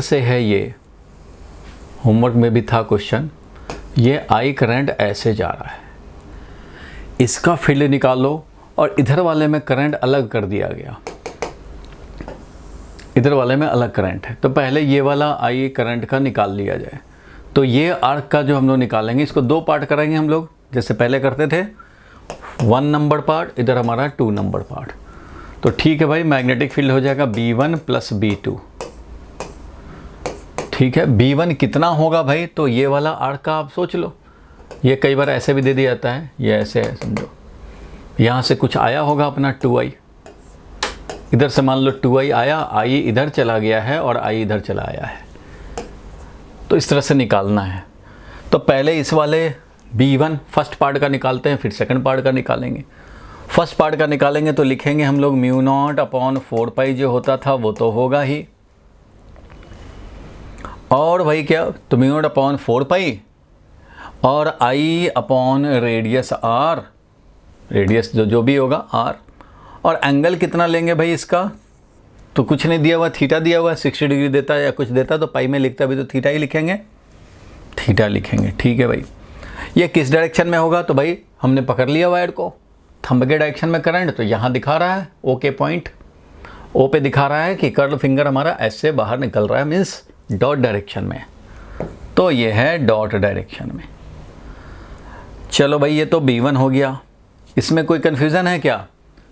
से है ये, होमवर्क में भी था क्वेश्चन। ये आई करंट ऐसे जा रहा है, इसका फील्ड निकालो और इधर वाले में करंट अलग कर दिया गया, इधर वाले में अलग करंट है। तो पहले ये वाला आई करंट का निकाल लिया जाए। तो ये आर्क का जो हम लोग निकालेंगे, इसको दो पार्ट करेंगे हम लोग, जैसे पहले करते थे 1 नंबर पार्ट, इधर हमारा 2 नंबर पार्ट। तो ठीक है भाई, मैग्नेटिक फील्ड हो जाएगा B1 प्लस B2। ठीक है, B1 कितना होगा भाई, तो ये वाला आर्क का आप सोच लो। ये कई बार ऐसे भी दे दिया जाता है, ये ऐसे है समझो, यहाँ से कुछ आया होगा अपना 2i, इधर से मान लो 2i आया, i इधर चला गया है और i इधर चला आया है। तो इस तरह से निकालना है। तो पहले इस वाले B1 फर्स्ट पार्ट का निकालते हैं, फिर सेकंड पार्ट का निकालेंगे। फर्स्ट पार्ट का निकालेंगे तो लिखेंगे हम लोग μ0/4π जो होता था वो तो होगा ही, और भाई क्या, तो μ0/4π और I/रेडियस r, रेडियस जो भी होगा r, और एंगल कितना लेंगे भाई इसका, तो कुछ नहीं दिया हुआ, थीटा दिया हुआ है, 60 डिग्री देता है या कुछ देता तो पाई में लिखता भी तो थीटा ही लिखेंगे, थीटा लिखेंगे। ठीक है भाई, ये किस डायरेक्शन में होगा, तो भाई हमने पकड़ लिया वायर को, थंब के डायरेक्शन में करंट, तो यहाँ दिखा रहा है ओ के पॉइंट, ओ पे दिखा रहा है कि कर्ल फिंगर हमारा ऐसे बाहर निकल रहा है, मीन्स डॉट डायरेक्शन में। तो ये है डॉट डायरेक्शन में। चलो भाई, ये तो B1 हो गया। इसमें कोई कन्फ्यूज़न है क्या,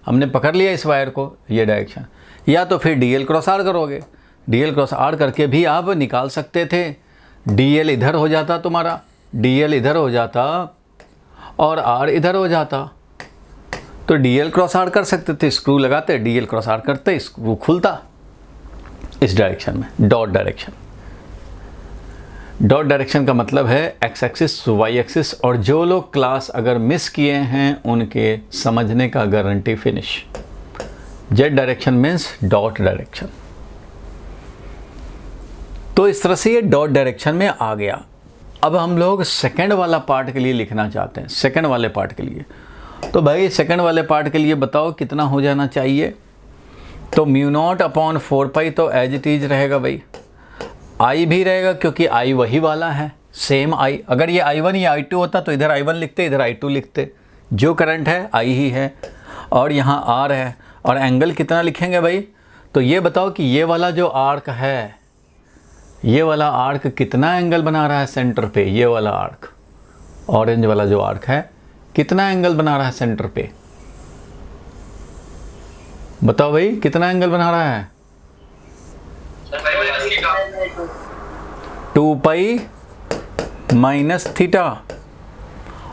हमने पकड़ लिया इस वायर को, ये डायरेक्शन, या तो फिर DL क्रॉस R करोगे। DL क्रॉस R करके भी आप निकाल सकते थे। DL इधर हो जाता तुम्हारा, DL इधर हो जाता और R इधर हो जाता, तो DL क्रॉस R कर सकते थे, स्क्रू लगाते, DL क्रॉस R करते, स्क्रू खुलता इस डायरेक्शन में, डॉट डायरेक्शन। डॉट डायरेक्शन का मतलब है एक्स एक्सिस, वाई एक्सिस, और जो लोग क्लास अगर मिस किए हैं उनके समझने का guarantee finish. Z direction means dot direction. तो इस तरह से ये डॉट डायरेक्शन में आ गया। अब हम लोग सेकंड वाला पार्ट के लिए लिखना चाहते हैं, सेकंड वाले पार्ट के लिए। तो भाई सेकंड वाले पार्ट के लिए बताओ कितना हो जाना चाहिए, तो μ0/4π तो एज इट इज रहेगा भाई, I भी रहेगा क्योंकि I वही वाला है, सेम I। अगर ये I1 या I2 होता तो इधर I1 लिखते, इधर I2 लिखते, जो करंट है I ही है, और यहाँ R है। और एंगल कितना लिखेंगे भाई, तो ये बताओ कि ये वाला जो आर्क है, ये वाला आर्क कितना एंगल बना रहा है सेंटर पे, ये वाला आर्क, ऑरेंज वाला जो आर्क है कितना एंगल बना रहा है सेंटर पे, बताओ भाई कितना एंगल बना रहा है, 2π माइनस थीटा।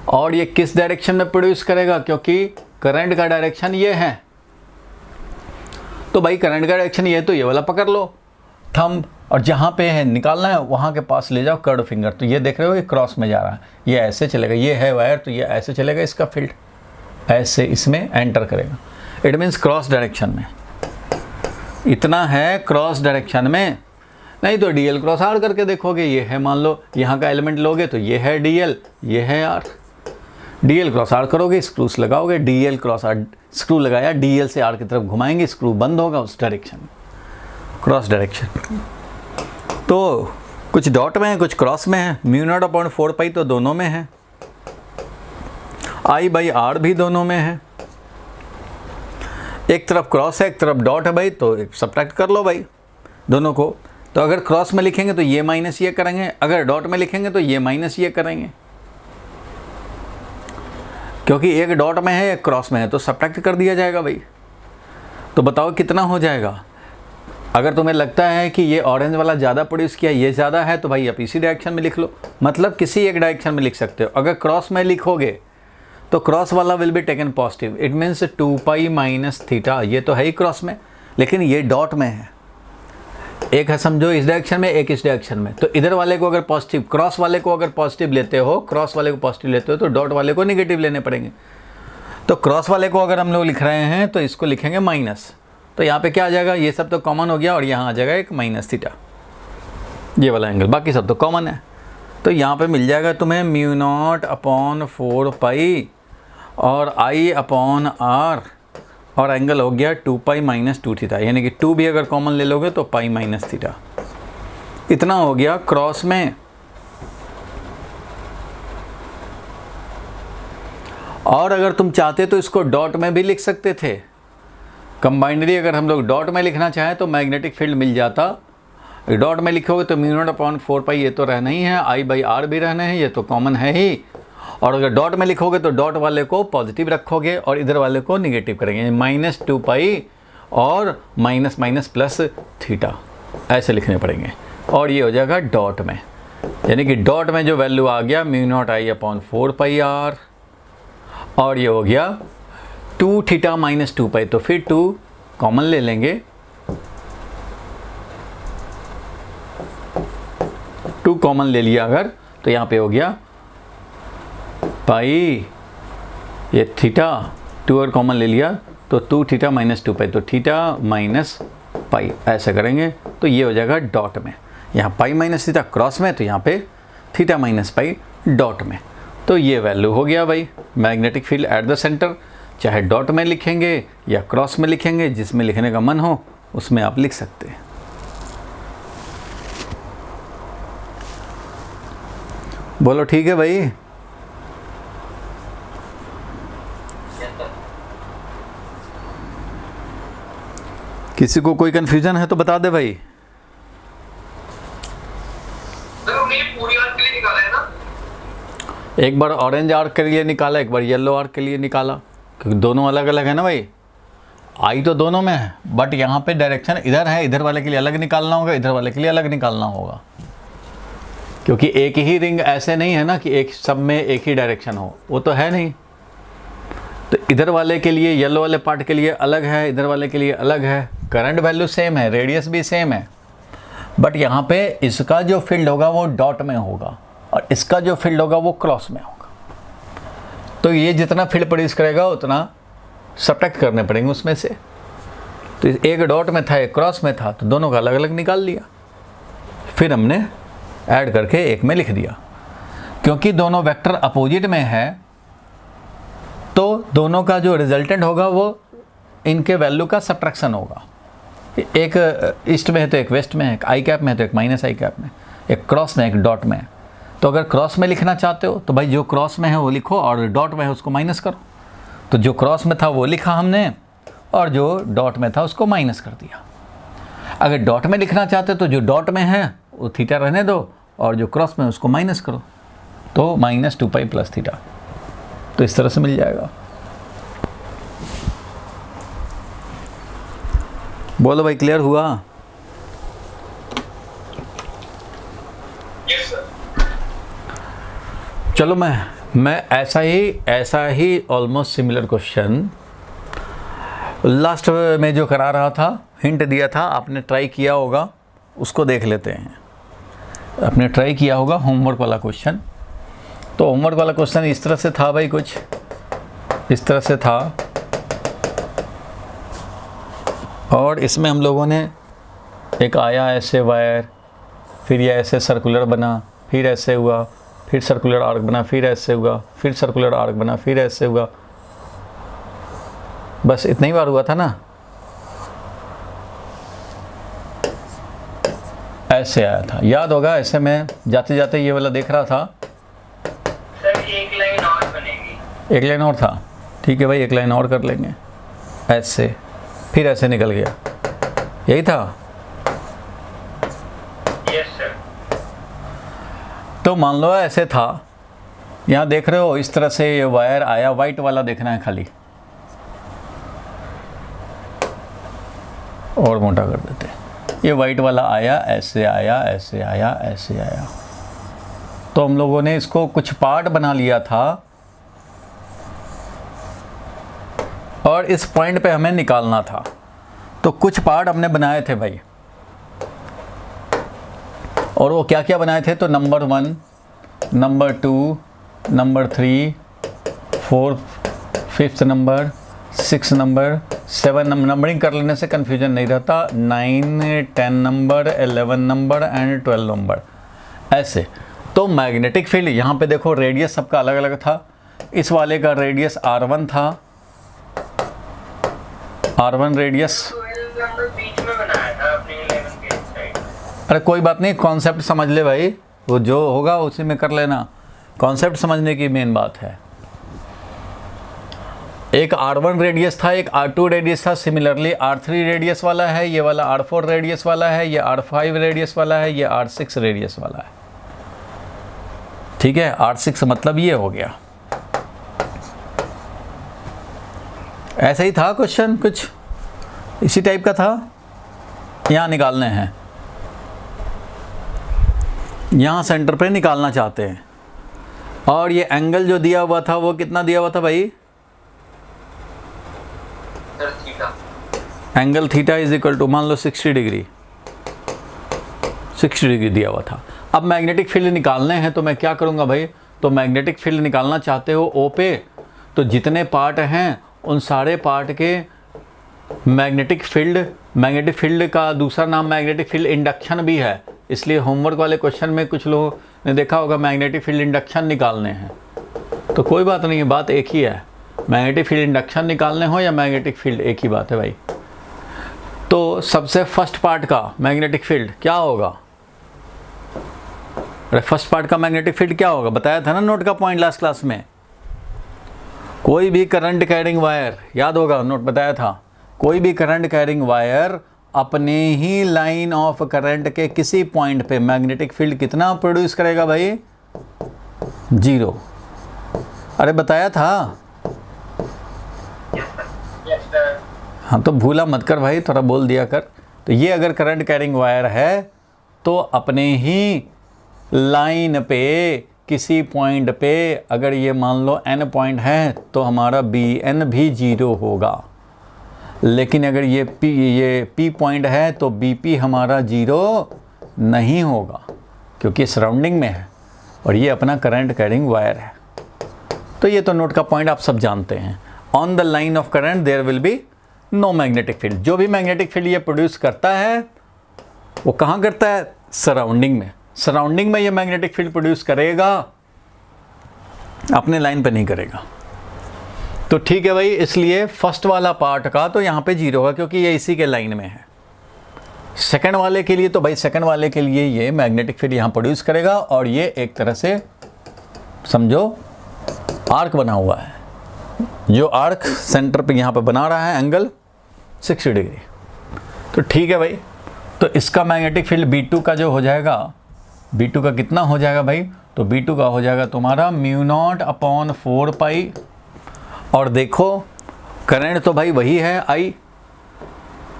और ये किस डायरेक्शन में प्रोड्यूस करेगा, क्योंकि करंट का डायरेक्शन ये है, तो भाई करंट का डायरेक्शन ये, तो ये वाला पकड़ लो थंब, और जहाँ पे है निकालना है वहाँ के पास ले जाओ कर्व फिंगर। तो ये देख रहे हो ये क्रॉस में जा रहा है, ये ऐसे चलेगा, ये है वायर तो ये ऐसे चलेगा, इसका फील्ड ऐसे इसमें एंटर करेगा, इट मीन्स क्रॉस डायरेक्शन में। इतना है क्रॉस डायरेक्शन में, नहीं तो DL क्रॉस R करके देखोगे, ये है मान लो यहाँ का एलिमेंट लोगे तो ये है DL, ये है R, DL क्रॉस R करोगे, स्क्रूस लगाओगे, DL क्रॉस R, स्क्रू लगाया, DL से R की तरफ घुमाएंगे, स्क्रू बंद होगा उस डायरेक्शन में, क्रॉस डायरेक्शन। तो कुछ डॉट में है, कुछ क्रॉस में है। μ0/4π तो दोनों में है, I/R भी दोनों में है, एक तरफ क्रॉस है एक तरफ डॉट है भाई, तो सब्ट्रैक्ट कर लो भाई दोनों को। तो अगर क्रॉस में लिखेंगे तो ये माइनस ये करेंगे, अगर डॉट में लिखेंगे तो ये माइनस ये करेंगे, क्योंकि एक डॉट में है एक क्रॉस में है, तो सब्ट्रैक्ट कर दिया जाएगा भाई। तो बताओ कितना हो जाएगा। अगर तुम्हें लगता है कि ये ऑरेंज वाला ज़्यादा प्रोड्यूस किया, ये ज़्यादा है, तो भाई आप इसी डायरेक्शन में लिख लो, मतलब किसी एक डायरेक्शन में लिख सकते हो। अगर क्रॉस में लिखोगे तो क्रॉस वाला will be taken positive, it means 2π minus theta. ये तो है ही क्रॉस में, लेकिन ये डॉट में है, एक है समझो इस डायरेक्शन में, एक इस डायरेक्शन में। तो इधर वाले को अगर पॉजिटिव, क्रॉस वाले को अगर पॉजिटिव लेते हो, क्रॉस वाले को पॉजिटिव लेते हो, तो डॉट वाले को नेगेटिव लेने पड़ेंगे। तो क्रॉस वाले को अगर हम लोग लिख रहे हैं तो इसको लिखेंगे माइनस, तो यहाँ पे क्या आ जाएगा, ये सब तो कॉमन हो गया, और यहाँ आ जाएगा एक माइनस थीटा, ये वाला एंगल, बाकी सब तो कॉमन है। तो यहाँ पे मिल जाएगा तुम्हें μ0/4π और I/R, और एंगल हो गया 2π माइनस 2 थीटा, यानी कि 2 भी अगर कॉमन ले लोगे तो π माइनस थीटा। इतना हो गया क्रॉस में। और अगर तुम चाहते तो इसको डॉट में भी लिख सकते थे। कंबाइनरी अगर हम लोग डॉट में लिखना चाहें तो मैग्नेटिक फील्ड मिल जाता। डॉट में लिखोगे तो μ0/4π ये तो रहना ही है, I/R भी रहना है, ये तो कॉमन है ही। और अगर डॉट में लिखोगे तो डॉट वाले को पॉजिटिव रखोगे और इधर वाले को निगेटिव करेंगे, -2π और माइनस प्लस थीटा, ऐसे लिखने पड़ेंगे। और ये हो जाएगा डॉट में, यानी कि डॉट में जो वैल्यू आ गया μ0I/4πr, और ये हो गया 2θ - 2π। तो फिर 2 कॉमन ले लेंगे, 2 कॉमन ले लिया अगर तो यहाँ पे हो गया पाई, ये थीटा 2 और कॉमन ले लिया तो 2θ - 2π, तो θ - पाई ऐसे करेंगे तो ये हो जाएगा डॉट में। यहाँ पाई माइनस थीटा क्रॉस में, तो यहाँ पे θ - पाई डॉट में। तो ये वैल्यू हो गया भाई magnetic field at the centre. चाहे डॉट में लिखेंगे या क्रॉस में लिखेंगे, जिसमें लिखने का मन हो उसमें आप लिख सकते हैं। बोलो ठीक है भाई। किसी को कोई कंफ्यूजन है तो बता दे भाई। पूरी आर्क के लिए निकाला है ना? एक बार ऑरेंज आर्क के लिए निकाला, एक बार येलो आर्क के लिए निकाला, क्योंकि दोनों अलग अलग है ना भाई। आई तो दोनों में है, बट यहाँ पे डायरेक्शन इधर है, इधर वाले के लिए अलग निकालना होगा, इधर वाले के लिए अलग निकालना होगा, क्योंकि एक ही रिंग ऐसे नहीं है ना कि एक सब में एक ही डायरेक्शन हो, वो तो है नहीं। तो इधर वाले के लिए, येलो वाले पार्ट के लिए अलग है, इधर वाले के लिए अलग है। करंट वैल्यू सेम है, रेडियस भी सेम है, बट यहाँ पे इसका जो फील्ड होगा वो डॉट में होगा और इसका जो फील्ड होगा वो क्रॉस में होगा। तो ये जितना फील्ड प्रोड्यूस करेगा उतना सब्ट्रैक्ट करने पड़ेंगे उसमें से। तो एक डॉट में था, एक क्रॉस में था, तो दोनों का अलग अलग निकाल लिया, फिर हमने ऐड करके एक में लिख दिया। क्योंकि दोनों वेक्टर अपोजिट में है तो दोनों का जो रिजल्टेंट होगा वो इनके वैल्यू का सब्ट्रैक्शन होगा। एक ईस्ट में है तो एक वेस्ट में है, एक आई कैप में है तो एक माइनस आई कैप में, एक क्रॉस में एक डॉट में है। तो अगर क्रॉस में लिखना चाहते हो तो भाई जो क्रॉस में है वो लिखो और डॉट में है उसको माइनस करो। तो जो क्रॉस में था वो लिखा हमने और जो डॉट में था उसको माइनस कर दिया। अगर डॉट में लिखना चाहते हो तो जो डॉट में है वो थीटा रहने दो और जो क्रॉस में है उसको माइनस करो, तो -2π + थीटा। तो इस तरह से मिल जाएगा। बोलो भाई, क्लियर हुआ? Yes sir. चलो मैं ऐसा ही ऑलमोस्ट सिमिलर क्वेश्चन लास्ट में जो करा रहा था, हिंट दिया था, आपने ट्राई किया होगा, उसको देख लेते हैं। आपने ट्राई किया होगा होमवर्क वाला क्वेश्चन। तो होमवर्क वाला क्वेश्चन इस तरह से था भाई, कुछ इस तरह से था, और इसमें हम लोगों ने एक आया ऐसे वायर, फिर ये ऐसे सर्कुलर बना, फिर ऐसे हुआ, फिर सर्कुलर आर्क बना, फिर ऐसे हुआ, फिर सर्कुलर आर्क बना, फिर ऐसे हुआ। बस इतना ही बार हुआ था ना। ऐसे आया था, याद होगा। ऐसे मैं जाते जाते ये वाला देख रहा था। सर एक लाइन और बनेगी। एक लाइन और था, ठीक है भाई, एक लाइन और कर लेंगे। ऐसे, फिर ऐसे निकल गया, यही था। Yes sir. तो मान लो ऐसे था, यहाँ देख रहे हो इस तरह से ये वायर आया, वाइट वाला देखना है खाली, और मोटा कर देते हैं। ये वाइट वाला आया, ऐसे आया, ऐसे आया, ऐसे आया। तो हम लोगों ने इसको कुछ पार्ट बना लिया था और इस पॉइंट पे हमें निकालना था। तो कुछ पार्ट हमने बनाए थे भाई, और वो क्या क्या बनाए थे? तो number 1, number 2, number 3, 4, 5th number, 6 number, 7 number. Numbering कर लेने से कन्फ्यूजन नहीं रहता। 9, 10 नंबर, 11 नंबर एंड 12 नंबर, ऐसे। तो मैग्नेटिक फील्ड यहाँ पे देखो, रेडियस सबका अलग अलग था। इस वाले का रेडियस R1 था, R1 रेडियस। 12 नंबर बीच में बनाया था अपने 11 के साइड। अरे कोई बात नहीं, कॉन्सेप्ट समझ ले भाई, वो जो होगा उसी में कर लेना, कॉन्सेप्ट समझने की मेन बात है। एक R1 रेडियस था, एक R2 रेडियस था, सिमिलरली R3 रेडियस वाला है, ये वाला R4 रेडियस वाला है, ये R5 रेडियस वाला है, ये R6 रेडियस वाला है। ठीक है, R6 मतलब ये हो गया। ऐसा ही था क्वेश्चन, कुछ इसी टाइप का था, यहाँ निकालने हैं, यहाँ सेंटर पे निकालना चाहते हैं। और ये एंगल जो दिया हुआ था वो कितना दिया हुआ था भाई? Sir theta. Angle theta is equal to मान लो 60 डिग्री, 60 डिग्री दिया हुआ था। अब मैग्नेटिक फील्ड निकालने हैं तो मैं क्या करूँगा भाई? तो मैग्नेटिक फील्ड निकालना चाहते हो ओ पे, तो जितने पार्ट हैं उन सारे पार्ट के मैग्नेटिक फील्ड का दूसरा नाम मैग्नेटिक फील्ड इंडक्शन भी है। इसलिए होमवर्क वाले क्वेश्चन में कुछ लोगों ने देखा होगा मैग्नेटिक फील्ड इंडक्शन निकालने हैं, तो कोई बात नहीं है, बात एक ही है। मैग्नेटिक फील्ड इंडक्शन निकालने हो या मैग्नेटिक फील्ड, एक ही बात है भाई। तो सबसे फर्स्ट पार्ट का मैग्नेटिक फील्ड क्या होगा? अरे फर्स्ट पार्ट का मैग्नेटिक फील्ड क्या होगा? बताया था ना नोट का पॉइंट लास्ट क्लास में। कोई भी करंट कैरिंग वायर, याद होगा नोट बताया था, कोई भी करंट कैरिंग वायर अपने ही लाइन ऑफ करंट के किसी पॉइंट पे मैग्नेटिक फील्ड कितना प्रोड्यूस करेगा भाई? 0। अरे बताया था। Yes sir. हाँ तो भूला मत कर भाई, थोड़ा बोल दिया कर। तो ये अगर करंट कैरिंग वायर है तो अपने ही लाइन पे किसी पॉइंट पे अगर ये मान लो n पॉइंट है तो हमारा Bn भी 0 होगा। लेकिन अगर ये P पॉइंट है तो Bp हमारा 0 नहीं होगा, क्योंकि सराउंडिंग में है और ये अपना करंट कैरिंग वायर है। तो ये तो नोट का पॉइंट आप सब जानते हैं। On the line of current there will be no magnetic field. जो भी मैग्नेटिक फील्ड ये प्रोड्यूस करता है वो कहाँ करता है? सराउंडिंग में। सराउंडिंग में ये मैग्नेटिक फील्ड प्रोड्यूस करेगा, अपने लाइन पे नहीं करेगा। तो ठीक है भाई, इसलिए फर्स्ट वाला पार्ट का तो यहाँ पे 0 होगा क्योंकि ये इसी के लाइन में है। सेकंड वाले के लिए तो भाई सेकंड वाले के लिए ये मैग्नेटिक फील्ड यहाँ प्रोड्यूस करेगा और ये एक तरह से समझो आर्क बना हुआ है, जो आर्क सेंटर पे यहाँ पे बना रहा है एंगल 60 डिग्री। तो ठीक है भाई, तो इसका मैग्नेटिक फील्ड B2 का जो हो जाएगा, B2 का कितना हो जाएगा भाई? तो B2 का हो जाएगा तुम्हारा μ0/4 पाई। और देखो करंट तो भाई वही है, I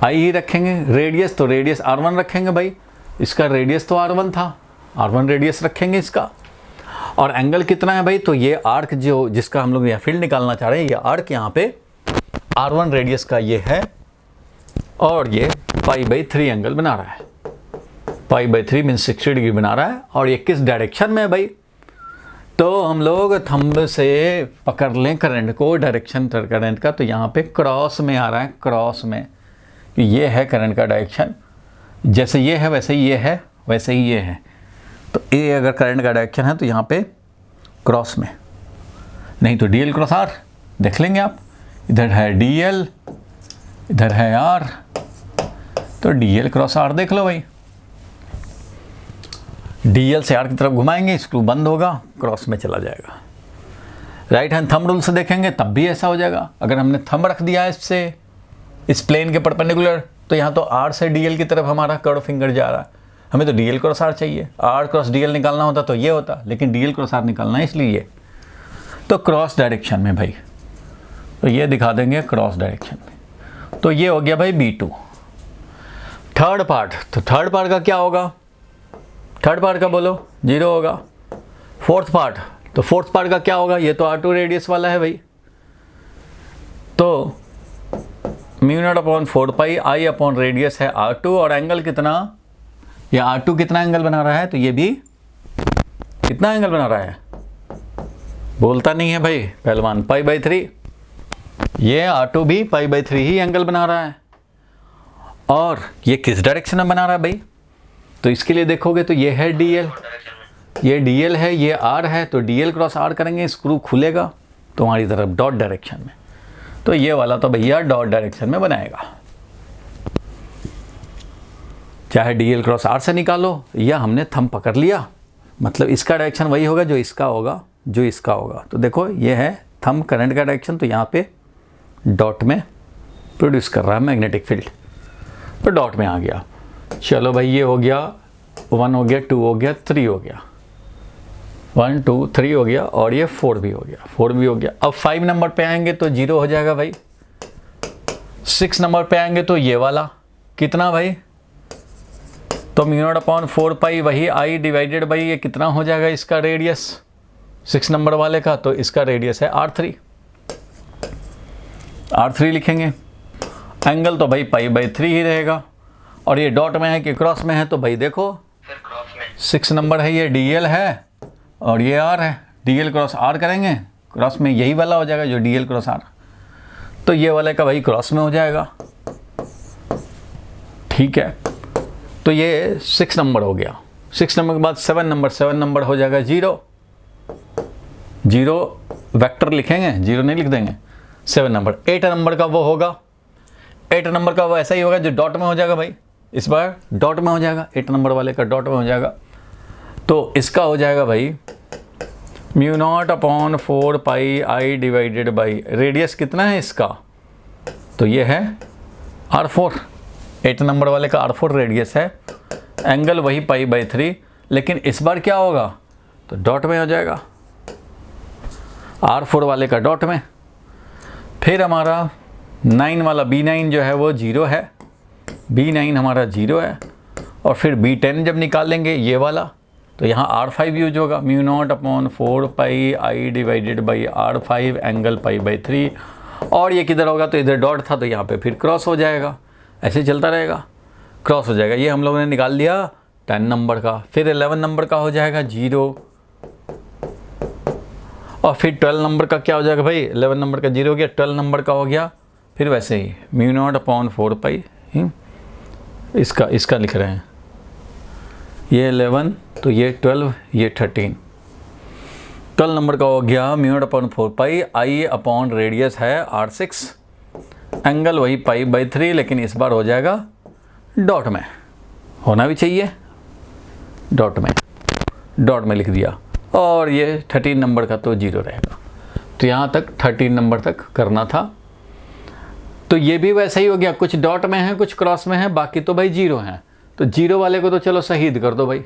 ही रखेंगे। रेडियस तो रेडियस R1 रखेंगे भाई, इसका रेडियस तो R1 था, R1 रेडियस रखेंगे इसका। और एंगल कितना है भाई? तो ये आर्क जो जिसका हम लोग यहाँ फील्ड निकालना चाह रहे हैं, ये आर्क यहाँ पे R1 रेडियस का ये है और ये π/3 एंगल बना रहा है। π/3 मीन्स 60 डिग्री बना रहा है। और ये किस डायरेक्शन में है भाई? तो हम लोग थंब से पकड़ लें करंट को, डायरेक्शन करंट का, तो यहाँ पे क्रॉस में आ रहा है, क्रॉस में। ये है करंट का डायरेक्शन, जैसे ये है वैसे ही ये है, वैसे ही ये है। तो ये अगर करंट का डायरेक्शन है तो यहाँ पे क्रॉस में, नहीं तो DL क्रॉस R देख लेंगे आप। इधर है DL, इधर है R, तो DL क्रॉस R देख लो भाई। DL से R की तरफ घुमाएंगे, स्क्रू बंद होगा, क्रॉस में चला जाएगा। राइट हैंड थंब रूल से देखेंगे तब भी ऐसा हो जाएगा। अगर हमने थंब रख दिया है इससे इस प्लेन के परपेंडिकुलर, तो यहाँ तो R से DL की तरफ हमारा कर्व फिंगर जा रहा है। हमें तो DL क्रॉस R चाहिए, R क्रॉस DL निकालना होता तो ये होता, लेकिन DL क्रॉस R निकालना है इसलिए ये। तो क्रॉस डायरेक्शन में भाई, तो ये दिखा देंगे क्रॉस डायरेक्शन में। तो ये हो गया भाई B2। थर्ड पार्ट, तो थर्ड पार्ट का क्या होगा? थर्ड पार्ट का बोलो 0 होगा। फोर्थ पार्ट, तो फोर्थ पार्ट का क्या होगा? ये तो R2 रेडियस वाला है भाई, तो μ0/4 पाई I रेडियस है R2। और एंगल कितना? ये R2 कितना एंगल बना रहा है? तो ये भी कितना एंगल बना रहा है? बोलता नहीं है भाई पहलवान, π/3। ये R2 भी π/3 ही एंगल बना रहा है। और ये किस डायरेक्शन में बना रहा है भाई? तो इसके लिए देखोगे तो ये है DL, ये DL है, ये R है, तो DL क्रॉस R करेंगे, स्क्रू खुलेगा तुम्हारी तरफ डॉट डायरेक्शन में। तो ये वाला तो भैया डॉट डायरेक्शन में बनाएगा। चाहे DL क्रॉस R से निकालो या हमने थंब पकड़ लिया, मतलब इसका डायरेक्शन वही होगा जो इसका होगा, जो इसका होगा। तो देखो ये है थंब करंट का डायरेक्शन, तो यहाँ पे डॉट में प्रोड्यूस कर रहा है मैग्नेटिक फील्ड, तो डॉट में आ गया। चलो भाई ये हो गया 1 हो गया, 2 हो गया, 3 हो गया, 1 2 3 हो गया, और ये 4 भी हो गया, 4 भी हो गया। अब 5 नंबर पे आएंगे तो 0 हो जाएगा भाई। 6 नंबर पे आएंगे तो ये वाला कितना भाई, तो μ0/4 पाई वही I डिवाइडेड बाई ये कितना हो जाएगा इसका रेडियस 6 नंबर वाले का, तो इसका रेडियस है R3। R3 लिखेंगे, एंगल तो भाई π/3 ही रहेगा, और ये डॉट में है कि क्रॉस में है, तो भाई देखो फिर क्रॉस में 6 नंबर है, ये DL है और ये R है, DL क्रॉस R करेंगे, क्रॉस में यही वाला हो जाएगा जो DL क्रॉस R, तो ये वाले का भाई क्रॉस में हो जाएगा। ठीक है, तो ये 6 नंबर हो गया। 6 नंबर के बाद 7 नंबर हो जाएगा 0 वेक्टर लिखेंगे, 0 नहीं लिख देंगे। 7 नंबर 8 नंबर का वो होगा, 8 नंबर का वो ऐसा ही होगा जो डॉट में हो जाएगा भाई, इस बार डॉट में हो जाएगा, 8 नंबर वाले का डॉट में हो जाएगा। तो इसका हो जाएगा भाई μ0/4 pi I divided by radius कितना है इसका, तो ये है R4, 8 नंबर वाले का R4 रेडियस है, एंगल वही π/3, लेकिन इस बार क्या होगा, तो डॉट में हो जाएगा, R4 वाले का डॉट में। फिर हमारा 9 वाला B9 जो है वो 0 है, B9 हमारा 0 है, और फिर B10 जब निकालेंगे ये वाला, तो यहाँ R5 यूज होगा, μ0/4 pi I divided by R5 angle π/3, और ये किधर होगा, तो इधर डॉट था तो यहाँ पे फिर क्रॉस हो जाएगा, ऐसे चलता रहेगा, क्रॉस हो जाएगा। ये हम लोगों ने निकाल लिया 10 नंबर का। फिर 11 नंबर का हो जाएगा 0, और फिर 12 नंबर का क्या हो जाएगा भाई, 11 नंबर का 0 हो गया, 12 नंबर का हो गया, फिर वैसे ही μ0/4 पाई इसका लिख रहे हैं, ये 11 तो ये 12 ये 13, 12 नंबर का हो गया μ0/4 पाई I अपॉन रेडियस है R6, एंगल वही π/3, लेकिन इस बार हो जाएगा डॉट में, होना भी चाहिए डॉट में लिख दिया, और ये 13 नंबर का तो 0 रहेगा। तो यहाँ तक 13 नंबर तक करना था। तो ये भी वैसा ही हो गया, कुछ डॉट में है कुछ क्रॉस में है, बाकी तो भाई 0 हैं। तो 0 वाले को तो चलो शहीद कर दो भाई,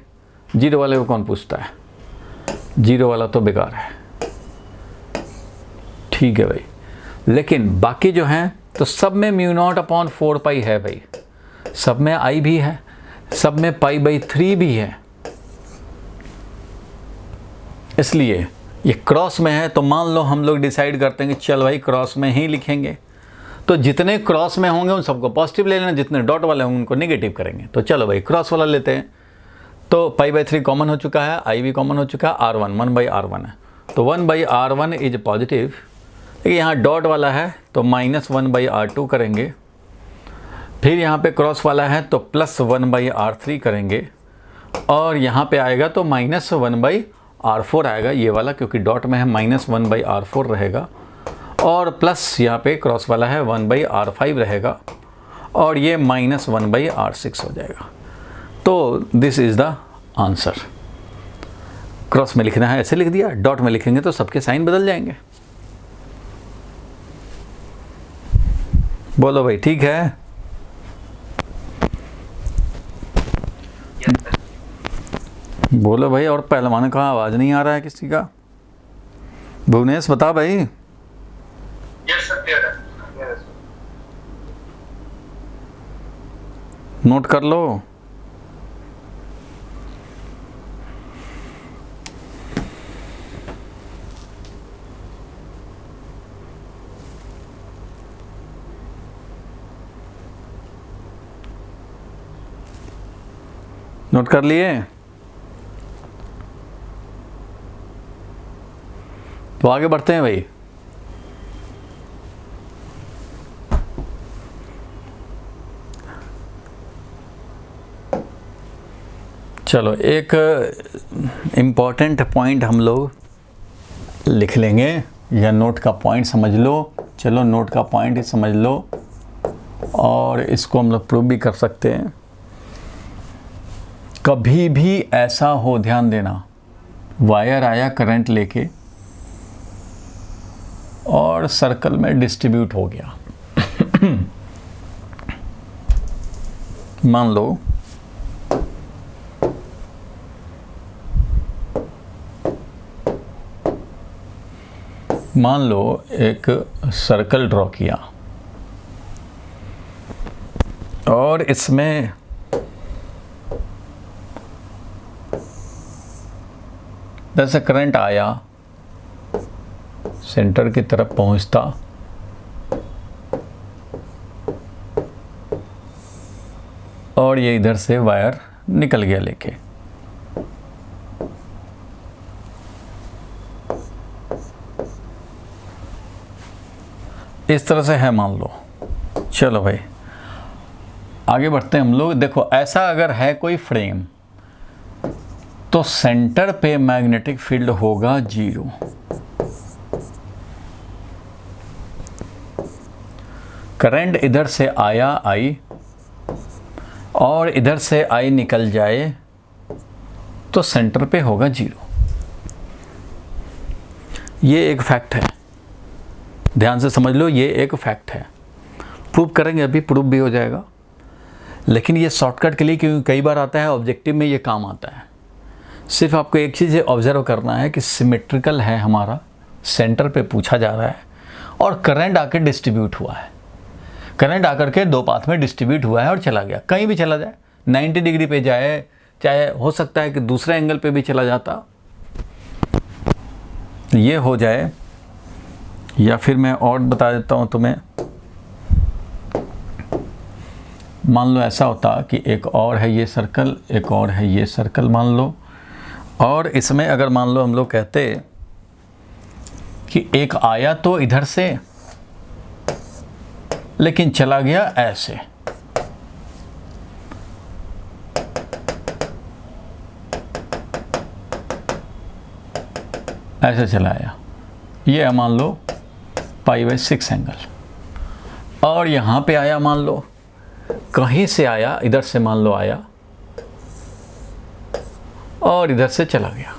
0 वाले को कौन पूछता है, 0 वाला तो बेकार है। ठीक है भाई, लेकिन बाकी जो हैं तो सब में μ0/4 पाई है भाई, सब में I भी है, सब में π/3 भी है। इसलिए ये क्रॉस में है, तो मान लो हम लोग डिसाइड करते हैं कि चल भाई क्रॉस में ही लिखेंगे, तो जितने क्रॉस में होंगे उन सबको पॉजिटिव ले लेना, जितने डॉट वाले होंगे उनको नेगेटिव करेंगे। तो चलो भाई क्रॉस वाला लेते हैं, तो π/3 कॉमन हो चुका है, I भी कॉमन हो चुका है, R1 1/R1 है, तो 1/R1 इज पॉजिटिव। देखिए यहाँ डॉट वाला है तो -1/R2 करेंगे, फिर यहाँ पे क्रॉस वाला है तो +1/R3 करेंगे, और यहाँ पे आएगा तो -1/R4 आएगा ये वाला, क्योंकि डॉट में है -1/R4 रहेगा, और प्लस यहाँ पे क्रॉस वाला है 1/R5 रहेगा, और ये -1/R6 हो जाएगा। तो this is the answer. Cross में लिखना है ऐसे लिख दिया, डॉट में लिखेंगे तो सबके साइन बदल जाएंगे। बोलो भाई ठीक है? बोलो भाई, और पहलवान का आवाज़ नहीं आ रहा है किसी का। भुवनेश बता भाई। नोट कर लो। नोट कर लिए? तो आगे बढ़ते हैं भाई। चलो एक इम्पॉर्टेंट पॉइंट हम लोग लिख लेंगे, या नोट का पॉइंट समझ लो। चलो नोट का पॉइंट समझ लो, और इसको हम लोग प्रूव भी कर सकते हैं। कभी भी ऐसा हो, ध्यान देना, वायर आया करंट लेके और सर्कल में डिस्ट्रीब्यूट हो गया। मान लो एक सर्कल ड्रॉ किया और इसमें जैसे करंट आया, सेंटर की तरफ पहुंचता और ये इधर से वायर निकल गया लेके। इस तरह से है, मान लो। चलो भाई आगे बढ़ते हैं हम लोग। देखो ऐसा अगर है कोई फ्रेम तो सेंटर पे मैग्नेटिक फील्ड होगा 0। करंट इधर से आया I और इधर से I निकल जाए तो सेंटर पे होगा 0। ये एक फैक्ट है, ध्यान से समझ लो, ये एक फैक्ट है। प्रूव करेंगे, अभी प्रूव भी हो जाएगा, लेकिन ये शॉर्टकट के लिए, क्योंकि कई बार आता है ऑब्जेक्टिव में ये काम आता है। सिर्फ आपको एक चीज़ ऑब्जर्व करना है कि सिमेट्रिकल है हमारा, सेंटर पे पूछा जा रहा है और करंट आके डिस्ट्रीब्यूट हुआ है। करंट आकर के दो पाथ में डिस्ट्रीब्यूट हुआ है और चला गया, कहीं भी चला जाए, 90 डिग्री पे जाए, चाहे हो सकता है कि दूसरे एंगल पे भी चला जाता, ये हो जाए। या फिर मैं और बता देता हूँ तुम्हें, मान लो ऐसा होता कि एक और है ये सर्कल, एक और है ये सर्कल मान लो, और इसमें अगर मान लो हम लोग कहते कि एक आया तो इधर से लेकिन चला गया ऐसे, ऐसे चला आया, ये मान लो π/6 एंगल, और यहाँ पे आया मान लो कहीं से आया, इधर से मान लो आया और इधर से चला गया,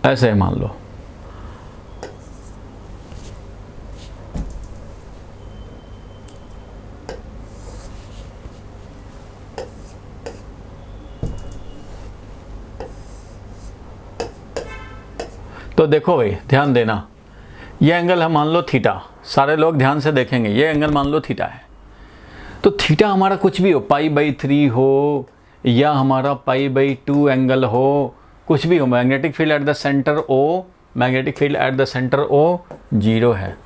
ऐसे मान लो। तो देखो भाई ध्यान देना, ये एंगल है मान लो थीटा, सारे लोग ध्यान से देखेंगे, ये एंगल मान लो थीटा है। तो थीटा हमारा कुछ भी हो, π/3 हो या हमारा π/2 एंगल हो, कुछ भी हो, magnetic field at the centre O, magnetic field at the centre O 0 है,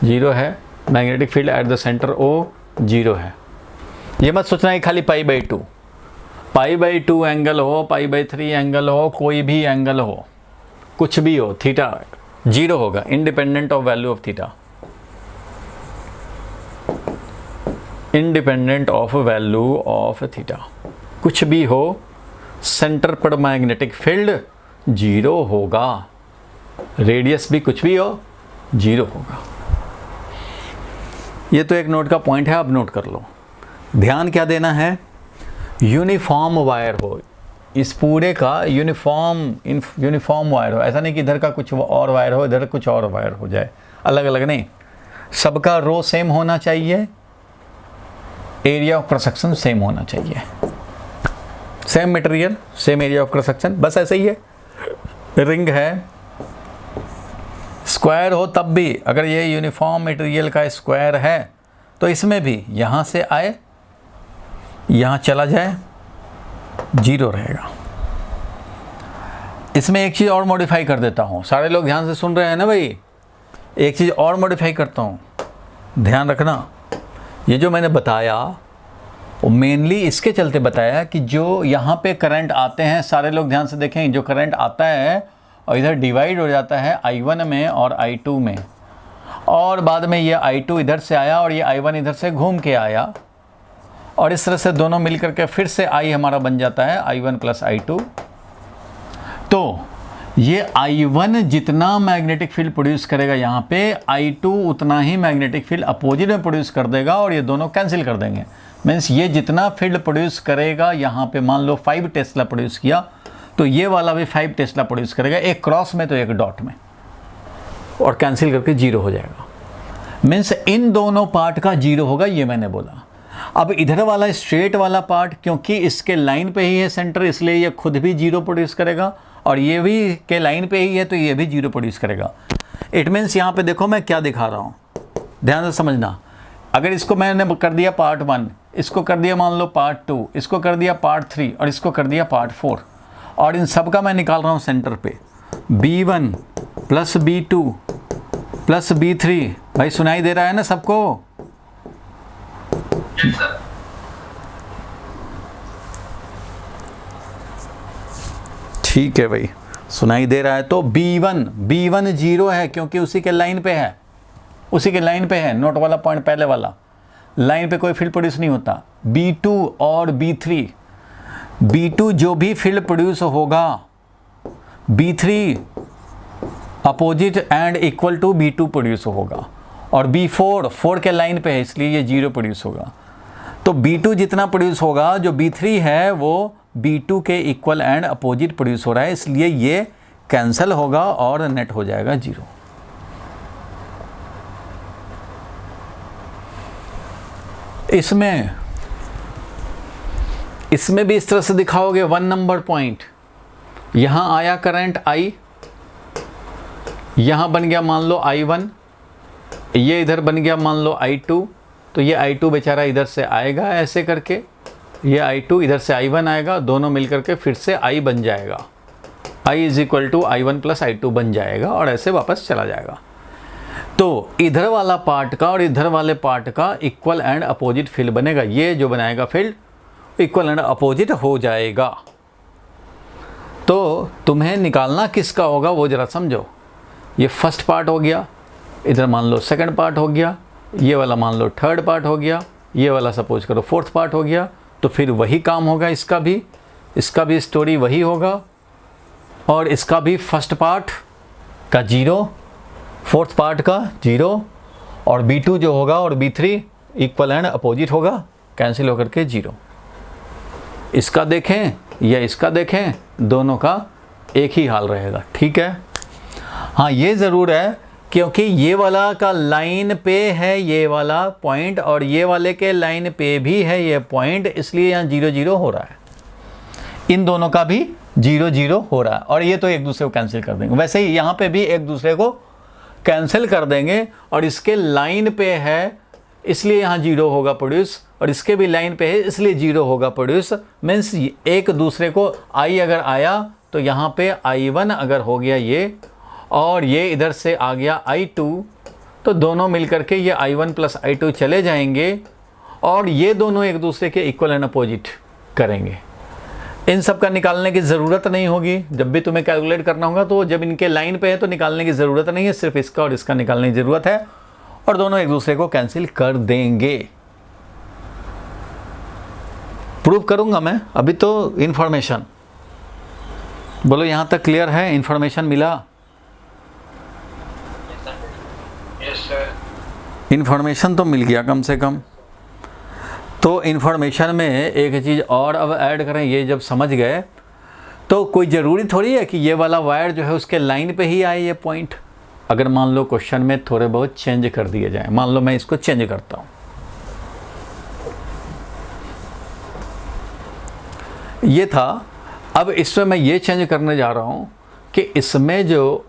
0 है, magnetic field at the centre O 0 है। ये मत सोचना है खाली π/2, π/2 एंगल हो, π/3 एंगल हो, कोई भी एंगल हो, कुछ भी हो, थीटा 0 होगा, independent of value of theta, independent of value of theta, कुछ भी हो, सेंटर पर मैग्नेटिक फील्ड 0 होगा, रेडियस भी कुछ भी हो 0 होगा। ये तो एक नोट का पॉइंट है, अब नोट कर लो। ध्यान क्या देना है, यूनिफॉर्म वायर हो, इस पूरे का यूनिफॉर्म वायर हो, ऐसा नहीं कि इधर का कुछ और वायर हो, इधर कुछ और वायर हो जाए, अलग अलग नहीं, सबका रो सेम होना चाहिए, area of cross section same होना चाहिए, same material same area of cross section, बस ऐसे ही है। रिंग है, स्क्वायर हो तब भी, अगर ये यूनिफॉर्म मटेरियल का स्क्वायर है तो इसमें भी यहाँ से आए यहाँ चला जाए 0 रहेगा। इसमें एक चीज़ और मॉडिफाई कर देता हूँ, सारे लोग ध्यान से सुन रहे हैं ना भाई, एक चीज़ और मॉडिफाई करता हूँ, ध्यान रखना। ये जो मैंने बताया वो मेनली इसके चलते बताया कि जो यहाँ पे करंट आते हैं, सारे लोग ध्यान से देखें, जो करंट आता है और इधर डिवाइड हो जाता है I1 में और I2 में, और बाद में ये I2 इधर से आया और ये I1 इधर से घूम के आया, और इस तरह से दोनों मिलकर के फिर से I हमारा बन जाता है I1 + I2। तो ये I1 जितना मैग्नेटिक फील्ड प्रोड्यूस करेगा यहाँ पे, I2 उतना ही मैग्नेटिक फील्ड अपोजिट में प्रोड्यूस कर देगा और ये दोनों कैंसिल कर देंगे। मीन्स ये जितना फील्ड प्रोड्यूस करेगा यहाँ पे, मान लो 5 टेस्ला प्रोड्यूस किया तो ये वाला भी 5 टेस्ला प्रोड्यूस करेगा, एक क्रॉस में तो एक डॉट में, और कैंसिल करके 0 हो जाएगा। मीन्स इन दोनों पार्ट का 0 होगा, ये मैंने बोला। अब इधर वाला स्ट्रेट वाला पार्ट, क्योंकि इसके लाइन पे ही है सेंटर, इसलिए ये खुद भी 0 प्रोड्यूस करेगा, और ये भी के लाइन पे ही है तो ये भी 0 प्रोड्यूस करेगा। इट मीन्स यहाँ पे देखो मैं क्या दिखा रहा हूँ, ध्यान से समझना। अगर इसको मैंने कर दिया पार्ट 1, इसको कर दिया मान लो पार्ट 2, इसको कर दिया पार्ट 3 और इसको कर दिया पार्ट 4, और इन सब का मैं निकाल रहा हूँ सेंटर पे B1 plus B2 plus B3। भाई सुनाई दे रहा है ना सबको? ठीक है भाई, सुनाई दे रहा है। तो B1 0 है क्योंकि उसी के लाइन पे है, उसी के लाइन पे है, नोट वाला पॉइंट पहले वाला, लाइन पे कोई फील्ड प्रोड्यूस नहीं होता। B2 और B2 जो भी फील्ड प्रोड्यूस होगा, B3 opposite and equal to B2 produce होगा, और B4 के लाइन पे है इसलिए ये 0 प्रोड्यूस होगा। तो B2 जितना प्रोड्यूस होगा, जो B3 है वो B2 के इक्वल एंड अपोजिट प्रोड्यूस हो रहा है, इसलिए ये कैंसिल होगा और नेट हो जाएगा 0। इसमें भी इस तरह से दिखाओगे 1 नंबर पॉइंट। यहां आया करंट I, यहां बन गया मान लो I1, ये इधर बन गया मान लो I2, तो ये I2 बेचारा इधर से आएगा ऐसे करके, ये I2 इधर से I1 आएगा, दोनों मिलकर के फिर से I बन जाएगा, I is equal to I1 plus I2 बन जाएगा, और ऐसे वापस चला जाएगा। तो इधर वाला पार्ट का और इधर वाले पार्ट का इक्वल एंड अपोजिट फील्ड बनेगा। ये जो बनाएगा फील्ड इक्वल एंड अपोजिट हो जाएगा। तो तुम्हें निकालना किसका होगा वो जरा समझो। ये फर्स्ट पार्ट हो गया, इधर मान लो सेकंड पार्ट हो गया, ये वाला मान लो थर्ड पार्ट हो गया, ये वाला सपोज करो फोर्थ पार्ट हो गया। तो फिर वही काम होगा, इसका भी स्टोरी वही होगा, और इसका भी फर्स्ट पार्ट का 0, फोर्थ पार्ट का 0, और B2 जो होगा और B3 इक्वल एंड अपोजिट होगा, कैंसिल होकर के 0। इसका देखें या इसका देखें, दोनों का एक ही हाल रहेगा। ठीक है, हाँ ये ज़रूर है क्योंकि ये वाला का लाइन पे है ये वाला पॉइंट, और ये वाले के लाइन पे भी है ये पॉइंट, इसलिए यहाँ 0 0 हो रहा है। इन दोनों का भी 0 0 हो रहा है, और ये तो एक दूसरे को कैंसिल कर देंगे। वैसे ही यहाँ पे भी एक दूसरे को कैंसिल कर देंगे, और इसके लाइन पे है इसलिए यहाँ 0 होगा प्रोड्यूस, और इसके भी लाइन पे है इसलिए 0 होगा प्रोड्यूस। मीन्स एक दूसरे को I अगर आया तो यहाँ पे I1 अगर हो गया ये, और ये इधर से आ गया I2, तो दोनों मिलकर के ये I1 प्लस I2 चले जाएंगे, और ये दोनों एक दूसरे के इक्वल एंड अपोजिट करेंगे। इन सब का निकालने की ज़रूरत नहीं होगी। जब भी तुम्हें कैलकुलेट करना होगा तो जब इनके लाइन पे है तो निकालने की ज़रूरत नहीं है, सिर्फ इसका और इसका निकालने की ज़रूरत है, और दोनों एक दूसरे को कैंसिल कर देंगे। प्रूव करूंगा मैं, अभी तो इन्फॉर्मेशन बोलो यहाँ तक क्लियर है? इन्फॉर्मेशन मिला? इन्फॉर्मेशन तो मिल गया कम से कम। तो इन्फॉर्मेशन में एक चीज़ और अब ऐड करें, ये जब समझ गए तो कोई ज़रूरी थोड़ी है कि ये वाला वायर जो है उसके लाइन पे ही आए ये पॉइंट। अगर मान लो क्वेश्चन में थोड़े बहुत चेंज कर दिए जाए, मान लो मैं इसको चेंज करता हूँ, ये था, अब इसमें मैं ये चेंज करने जा रहा हूँ कि इसमें जो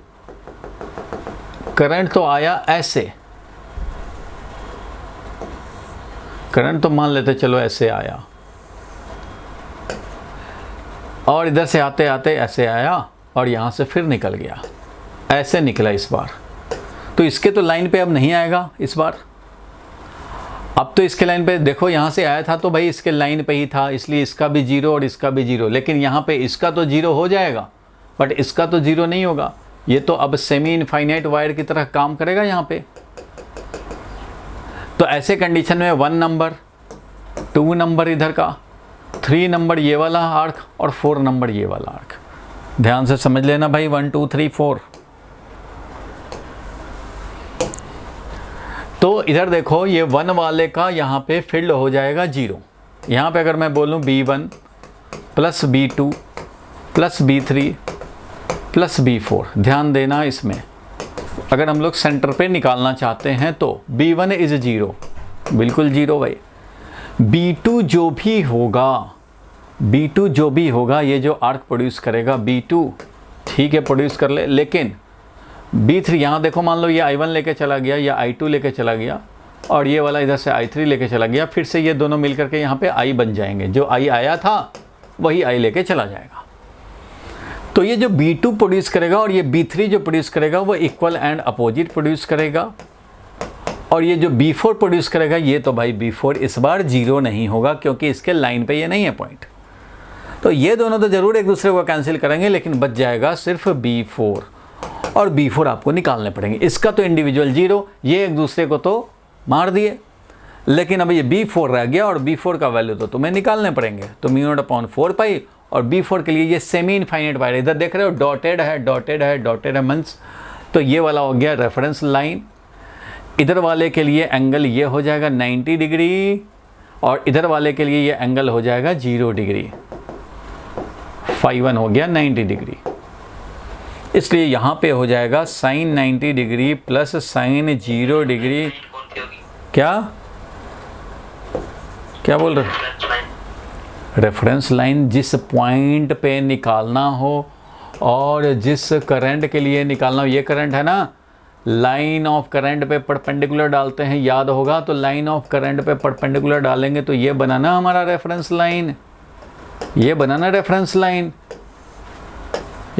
करंट तो आया ऐसे, करंट तो मान लेते चलो ऐसे आया, और इधर से आते आते ऐसे आया, और यहाँ से फिर निकल गया, ऐसे निकला इस बार। तो इसके तो लाइन पे अब नहीं आएगा इस बार। अब तो इसके लाइन पे देखो, यहाँ से आया था तो भाई इसके लाइन पे ही था, इसलिए इसका भी 0 और इसका भी 0। लेकिन यहाँ पे इसका तो 0 हो जाएगा, बट इसका तो 0 नहीं होगा। ये तो अब सेमी इनफाइनाइट वायर की तरह काम करेगा यहाँ पे। तो ऐसे कंडीशन में 1 नंबर, 2 नंबर इधर का, 3 नंबर ये वाला आर्क, और 4 नंबर ये वाला आर्क। ध्यान से समझ लेना भाई, 1 2 3 4। तो इधर देखो, ये 1 वाले का यहाँ पे फील्ड हो जाएगा 0। यहाँ पे अगर मैं बोलूँ B1 plus B2 plus B3 plus B4, ध्यान देना इसमें, अगर हम लोग सेंटर पे निकालना चाहते हैं तो B1 इज़ 0, बिल्कुल 0 भाई। B2 जो भी होगा ये जो आर्क प्रोड्यूस करेगा B2, ठीक है प्रोड्यूस कर ले, लेकिन B3 यहाँ देखो, मान लो ये I1 लेके चला गया या I2 लेके चला गया और ये वाला इधर से I3 लेके चला गया, फिर से ये दोनों मिल करके यहाँ पे I बन जाएंगे, जो I आया था वही I लेके चला जाएगा। तो ये जो B2 प्रोड्यूस करेगा और ये B3 जो प्रोड्यूस करेगा वो इक्वल एंड अपोजिट प्रोड्यूस करेगा, और ये जो B4 प्रोड्यूस करेगा, ये तो भाई B4 इस बार 0 नहीं होगा क्योंकि इसके लाइन पे ये नहीं है पॉइंट। तो ये दोनों तो ज़रूर एक दूसरे को कैंसिल करेंगे, लेकिन बच जाएगा सिर्फ B4, और B4 आपको निकालने पड़ेंगे। इसका तो इंडिविजुअल 0, ये एक दूसरे को तो मार दिए, लेकिन अब ये B4 रह गया और B4 का वैल्यू तो तुम्हें निकालने पड़ेंगे। तो μ0/4 पाई, और B4 के लिए ये सेमी इनफाइनाइट वायर, इधर देख रहे हो डॉटेड है मंस, तो ये वाला हो गया रेफरेंस लाइन। इधर वाले के लिए एंगल ये हो जाएगा 90 डिग्री, और इधर वाले के लिए ये एंगल हो जाएगा 0 डिग्री, φ1 हो गया 90 डिग्री। इसलिए यहाँ पे हो जाएगा sine 90 degree plus sine 0 degree. क्या बोल रहे हो? रेफरेंस लाइन जिस पॉइंट पे निकालना हो और जिस करंट के लिए निकालना हो, ये करंट है ना, लाइन ऑफ करंट पे परपेंडिकुलर डालते हैं, याद होगा, तो लाइन ऑफ करंट पे परपेंडिकुलर डालेंगे तो ये बनाना हमारा रेफरेंस लाइन, ये बनाना रेफरेंस लाइन।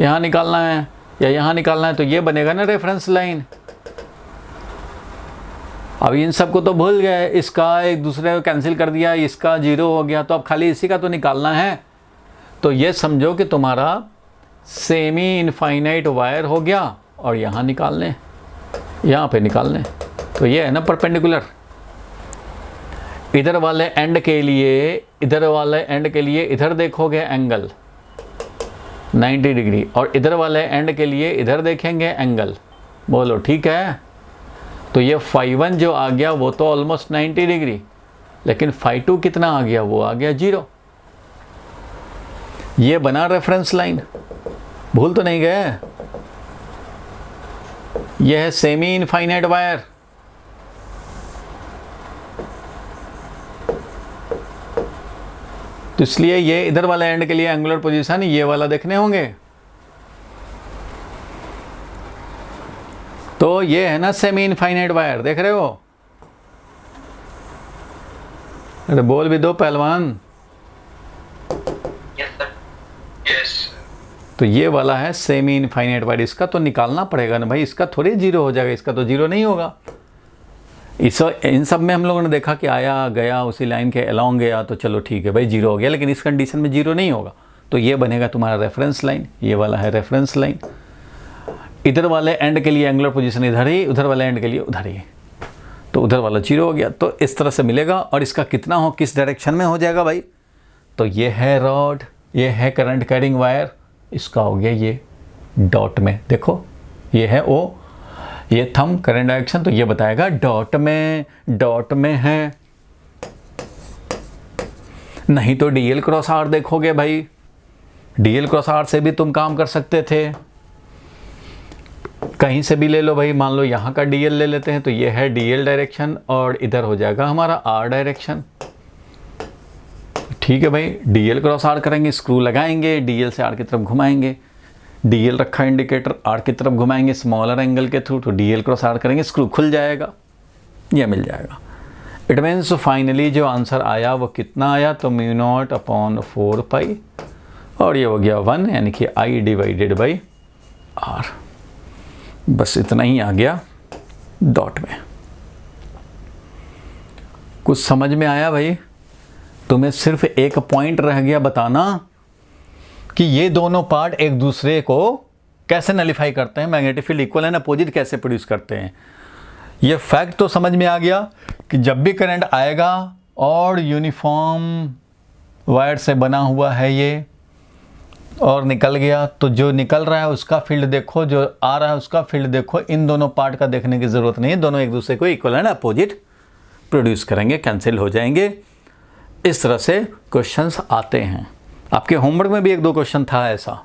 यहाँ निकालना है या यहाँ निकालना है तो ये बनेगा ना रेफरेंस लाइन। अब इन सबको तो भूल गए, इसका एक दूसरे को कैंसिल कर दिया, इसका 0 हो गया, तो अब खाली इसी का तो निकालना है। तो ये समझो कि तुम्हारा सेमी इनफाइनाइट वायर हो गया, और यहाँ निकालने, यहाँ पे निकालने, तो ये है ना परपेंडिकुलर। इधर वाले एंड के लिए इधर देखोगे एंगल 90 डिग्री, और इधर वाले एंड के लिए इधर देखेंगे एंगल, बोलो ठीक है। तो ये φ1 जो आ गया वो तो ऑलमोस्ट 90 डिग्री, लेकिन φ2 कितना आ गया, वो आ गया 0। ये बना रेफरेंस लाइन, भूल तो नहीं गए। यह है सेमी इनफाइनाइट वायर। तो इसलिए ये इधर वाले एंड के लिए एंगुलर पोजीशन ये वाला देखने होंगे। तो ये है ना सेमी इनफाइनाइट वायर, देख रहे हो? अरे बोल भी दो पहलवान। तो ये वाला है सेमी इनफाइनाइट वायर, इसका तो निकालना पड़ेगा ना भाई, इसका थोड़ी 0 हो जाएगा, इसका तो 0 नहीं होगा। इन सब में हम लोगों ने देखा कि आया गया उसी लाइन के अलोंग गया, तो चलो ठीक है भाई 0 हो गया, लेकिन इस कंडीशन में 0 नहीं होगा। तो ये बनेगा तुम्हारा रेफरेंस लाइन, ये वाला है रेफरेंस लाइन। इधर वाले एंड के लिए एंगुलर पोजीशन इधर ही, उधर वाले एंड के लिए उधर ही, तो उधर वाला 0 हो गया। तो इस तरह से मिलेगा, और इसका कितना हो, किस डायरेक्शन में हो जाएगा भाई, तो ये है रॉड, ये है करंट कैरिंग वायर, इसका हो गया ये डॉट में, देखो ये है O, ये थंब करंट डायरेक्शन, तो ये बताएगा डॉट में है। नहीं तो DL क्रॉस R देखोगे भाई, DL क्रॉस R से भी तुम काम कर सकते थे, कहीं से भी ले लो भाई। मान लो यहाँ का DL ले लेते हैं, तो ये है DL डायरेक्शन, और इधर हो जाएगा हमारा R डायरेक्शन। ठीक है भाई, DL क्रॉस R करेंगे, स्क्रू लगाएंगे, DL से R की तरफ घुमाएंगे, DL रखा इंडिकेटर, R की तरफ घुमाएंगे स्मॉलर एंगल के थ्रू, तो DL क्रॉस R करेंगे, स्क्रू खुल जाएगा, यह मिल जाएगा। इट मीन्स फाइनली जो आंसर आया वो कितना आया, तो μ0/4 पाई, और ये हो गया 1, यानी कि I/R। बस इतना ही आ गया डॉट में। कुछ समझ में आया भाई? तुम्हें सिर्फ एक पॉइंट रह गया बताना कि ये दोनों पार्ट एक दूसरे को कैसे नलिफाई करते हैं, magnetic field equal and opposite कैसे प्रोड्यूस करते हैं। ये फैक्ट तो समझ में आ गया कि जब भी करंट आएगा और यूनिफॉर्म वायर से बना हुआ है ये, और निकल गया, तो जो निकल रहा है उसका फील्ड देखो, जो आ रहा है उसका फील्ड देखो। इन दोनों पार्ट का देखने की ज़रूरत नहीं है, दोनों एक दूसरे को इक्वल एंड अपोजिट प्रोड्यूस करेंगे, कैंसिल हो जाएंगे। इस तरह से क्वेश्चंस आते हैं। आपके होमवर्क में भी एक दो क्वेश्चन था ऐसा,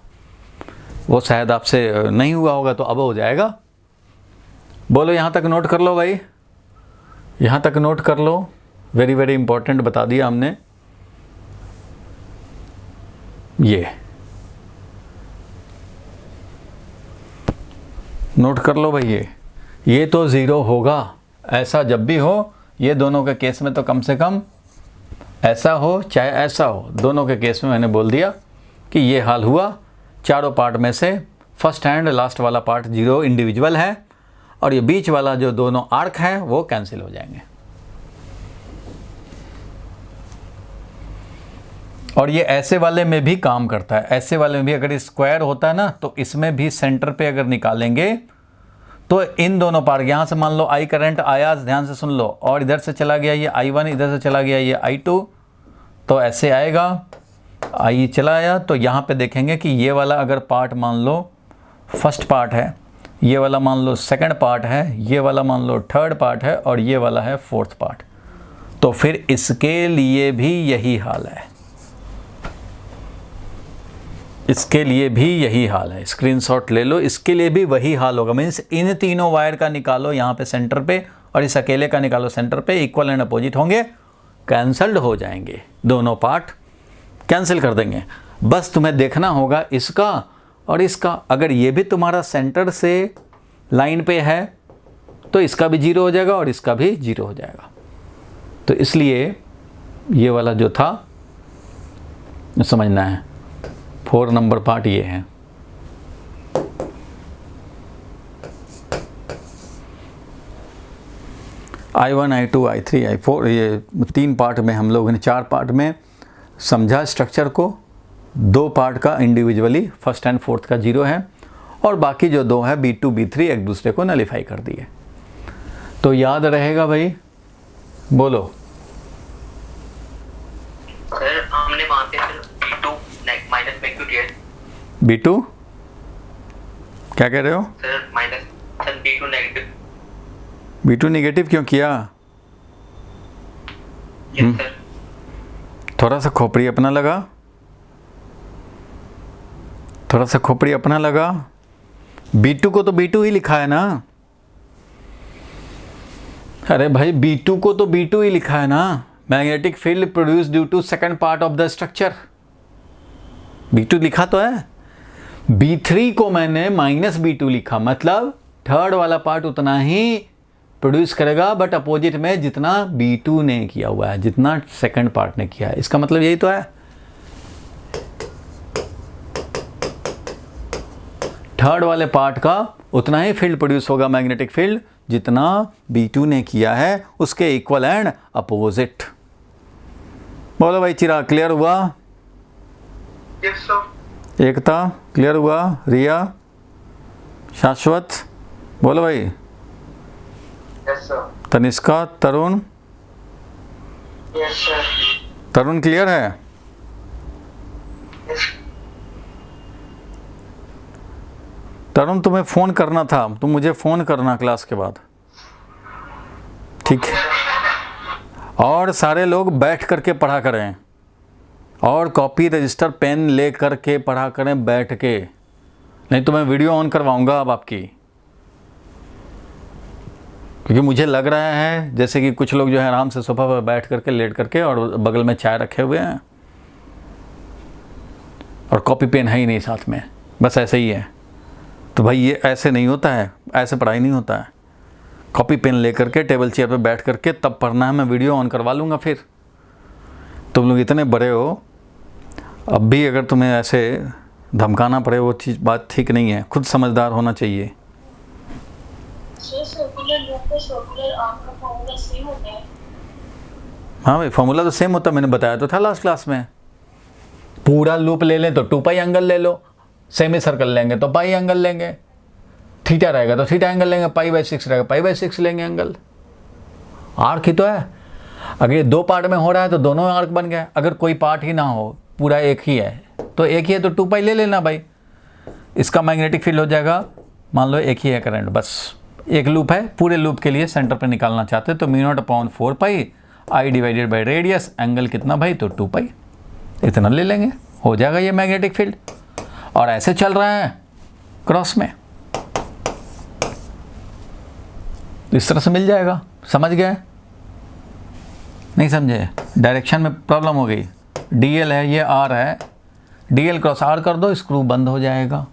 वो शायद आपसे नहीं हुआ होगा, तो अब हो जाएगा। बोलो, यहाँ तक नोट कर लो भाई, यहाँ तक नोट कर लो। वेरी वेरी इंपॉर्टेंट बता दिया हमने। ये नोट कर लो भाई, ये तो ज़ीरो होगा। ऐसा जब भी हो, ये दोनों के केस में तो कम से कम ऐसा हो चाहे ऐसा हो, दोनों के केस में मैंने बोल दिया कि ये हाल हुआ। चारों पार्ट में से फर्स्ट एंड लास्ट वाला पार्ट जीरो इंडिविजुअल है, और ये बीच वाला जो दोनों आर्क हैं वो कैंसिल हो जाएंगे। और ये ऐसे वाले में भी काम करता है। ऐसे वाले में भी अगर स्क्वायर होता है ना, तो इसमें भी सेंटर पे अगर निकालेंगे तो इन दोनों पार्ट, यहाँ से मान लो आई करंट आया, ध्यान से सुन लो, और इधर से चला गया ये I1, इधर से चला गया ये I2, तो ऐसे आएगा। आई चला आया, तो यहाँ पे देखेंगे कि ये वाला अगर पार्ट मान लो फर्स्ट पार्ट है, ये वाला मान लो सेकंड पार्ट है, ये वाला मान लो थर्ड पार्ट है, और ये वाला है फोर्थ पार्ट, तो फिर इसके लिए भी यही हाल है। इसके लिए भी यही हाल है, स्क्रीनशॉट ले लो, इसके लिए भी वही हाल होगा। मीन्स इन तीनों वायर का निकालो यहाँ पे सेंटर पे, और इस अकेले का निकालो सेंटर पे, इक्वल एंड अपोजिट होंगे, कैंसल्ड हो जाएंगे, दोनों पार्ट कैंसिल कर देंगे। बस तुम्हें देखना होगा इसका और इसका। अगर ये भी तुम्हारा सेंटर से लाइन पे है तो इसका भी जीरो हो जाएगा और इसका भी जीरो हो जाएगा। तो इसलिए ये वाला जो था समझना है, 4 नंबर पार्ट ये है। I1, I2, I3, I4, ये 3 पार्ट में हम लोगों ने 4 पार्ट में समझा स्ट्रक्चर को। 2 पार्ट का इंडिविजुअली फर्स्ट एंड फोर्थ का जीरो है, और बाकी जो 2 है B2, B3 एक दूसरे को नलीफाई कर दिए। तो याद रहेगा भाई, बोलो। सर हमने वहाँ पे B2 माइनस में क्यों दिया? B2 क्या कह रहे हो? Sir minus, sir B2 negative. B2 negative क्यों किया? Yes sir. थोड़ा सा खोपड़ी अपना लगा, थोड़ा सा खोपड़ी अपना लगा। B2 को तो B2 ही लिखा है ना। अरे भाई B2 को तो B2 ही लिखा है ना। Magnetic field produce due to second part of the structure, B2 लिखा तो है। B3 को मैंने माइनस B2 लिखा, मतलब थर्ड वाला पार्ट उतना ही प्रोड्यूस करेगा, बट अपोजिट में जितना B2 ने किया हुआ है, जितना सेकंड पार्ट ने किया है। इसका मतलब यही तो है। थर्ड वाले पार्ट का उतना ही फील्ड प्रोड्यूस होगा, मैग्नेटिक फील्ड, जितना B2 ने किया है, उसके इक्वल एंड अपोजिट। बोलो भाई चिराग, क्लियर हुआ? Yes sir. एकता क्लियर हुआ? रिया, शाश्वत, बोलो भाई। Yes sir. Tanishka, Tarun, yes sir. Tarun clear है? यस। तरुण तुम्हें फ़ोन करना था, तुम मुझे फ़ोन करना क्लास के बाद, ठीक है? और सारे लोग बैठ करके पढ़ा करें, और कॉपी रजिस्टर पेन ले करके पढ़ा करें बैठ के, नहीं तो मैं वीडियो ऑन करवाऊंगा अब आपकी। क्योंकि मुझे लग रहा है जैसे कि कुछ लोग जो है आराम से सोफा पर बैठ करके, लेट करके, और बगल में चाय रखे हुए हैं, और कॉपी पेन है ही नहीं साथ में, बस ऐसे ही है। तो भाई ये ऐसे नहीं होता है, ऐसे पढ़ाई नहीं होता है। कॉपी पेन ले करके टेबल चेयर पे बैठ करके तब पढ़ना है। मैं वीडियो ऑन करवा लूँगा फिर। तुम लोग इतने बड़े हो, अब भी अगर तुम्हें ऐसे धमकाना पड़े, वो चीज़ बात ठीक नहीं है। खुद समझदार होना चाहिए। हाँ भाई, फॉर्मूला तो सेम होता है, मैंने बताया तो था लास्ट क्लास में। पूरा लूप ले लें तो 2 पाई एंगल ले लो, सेमी सर्कल लेंगे तो पाई एंगल लेंगे, थीटा रहेगा तो थीटा एंगल लेंगे, π/6 रहेगा π/6 लेंगे एंगल। आर्क ही तो है। अगर ये 2 पार्ट में हो रहा है तो दोनों आर्क बन गए। अगर कोई पार्ट ही ना हो, पूरा एक ही है, तो एक ही है तो 2 पाई ले लेना भाई। इसका मैग्नेटिक फील्ड हो जाएगा, मान लो एक ही है करंट, बस एक लूप है, पूरे लूप के लिए सेंटर पे निकालना चाहते तो μ0/4 pi I divided by radius, angle कितना भाई, तो 2 पाई, इतना ले लेंगे, हो जाएगा ये मैग्नेटिक फील्ड। और ऐसे चल रहा है क्रॉस में, इस तरह से मिल जाएगा। समझ गए? नहीं समझे? डायरेक्शन में प्रॉब्लम हो गई। DL है, ये R है, DL क्रॉस R कर दो, स्क्रू बंद हो जाएगा।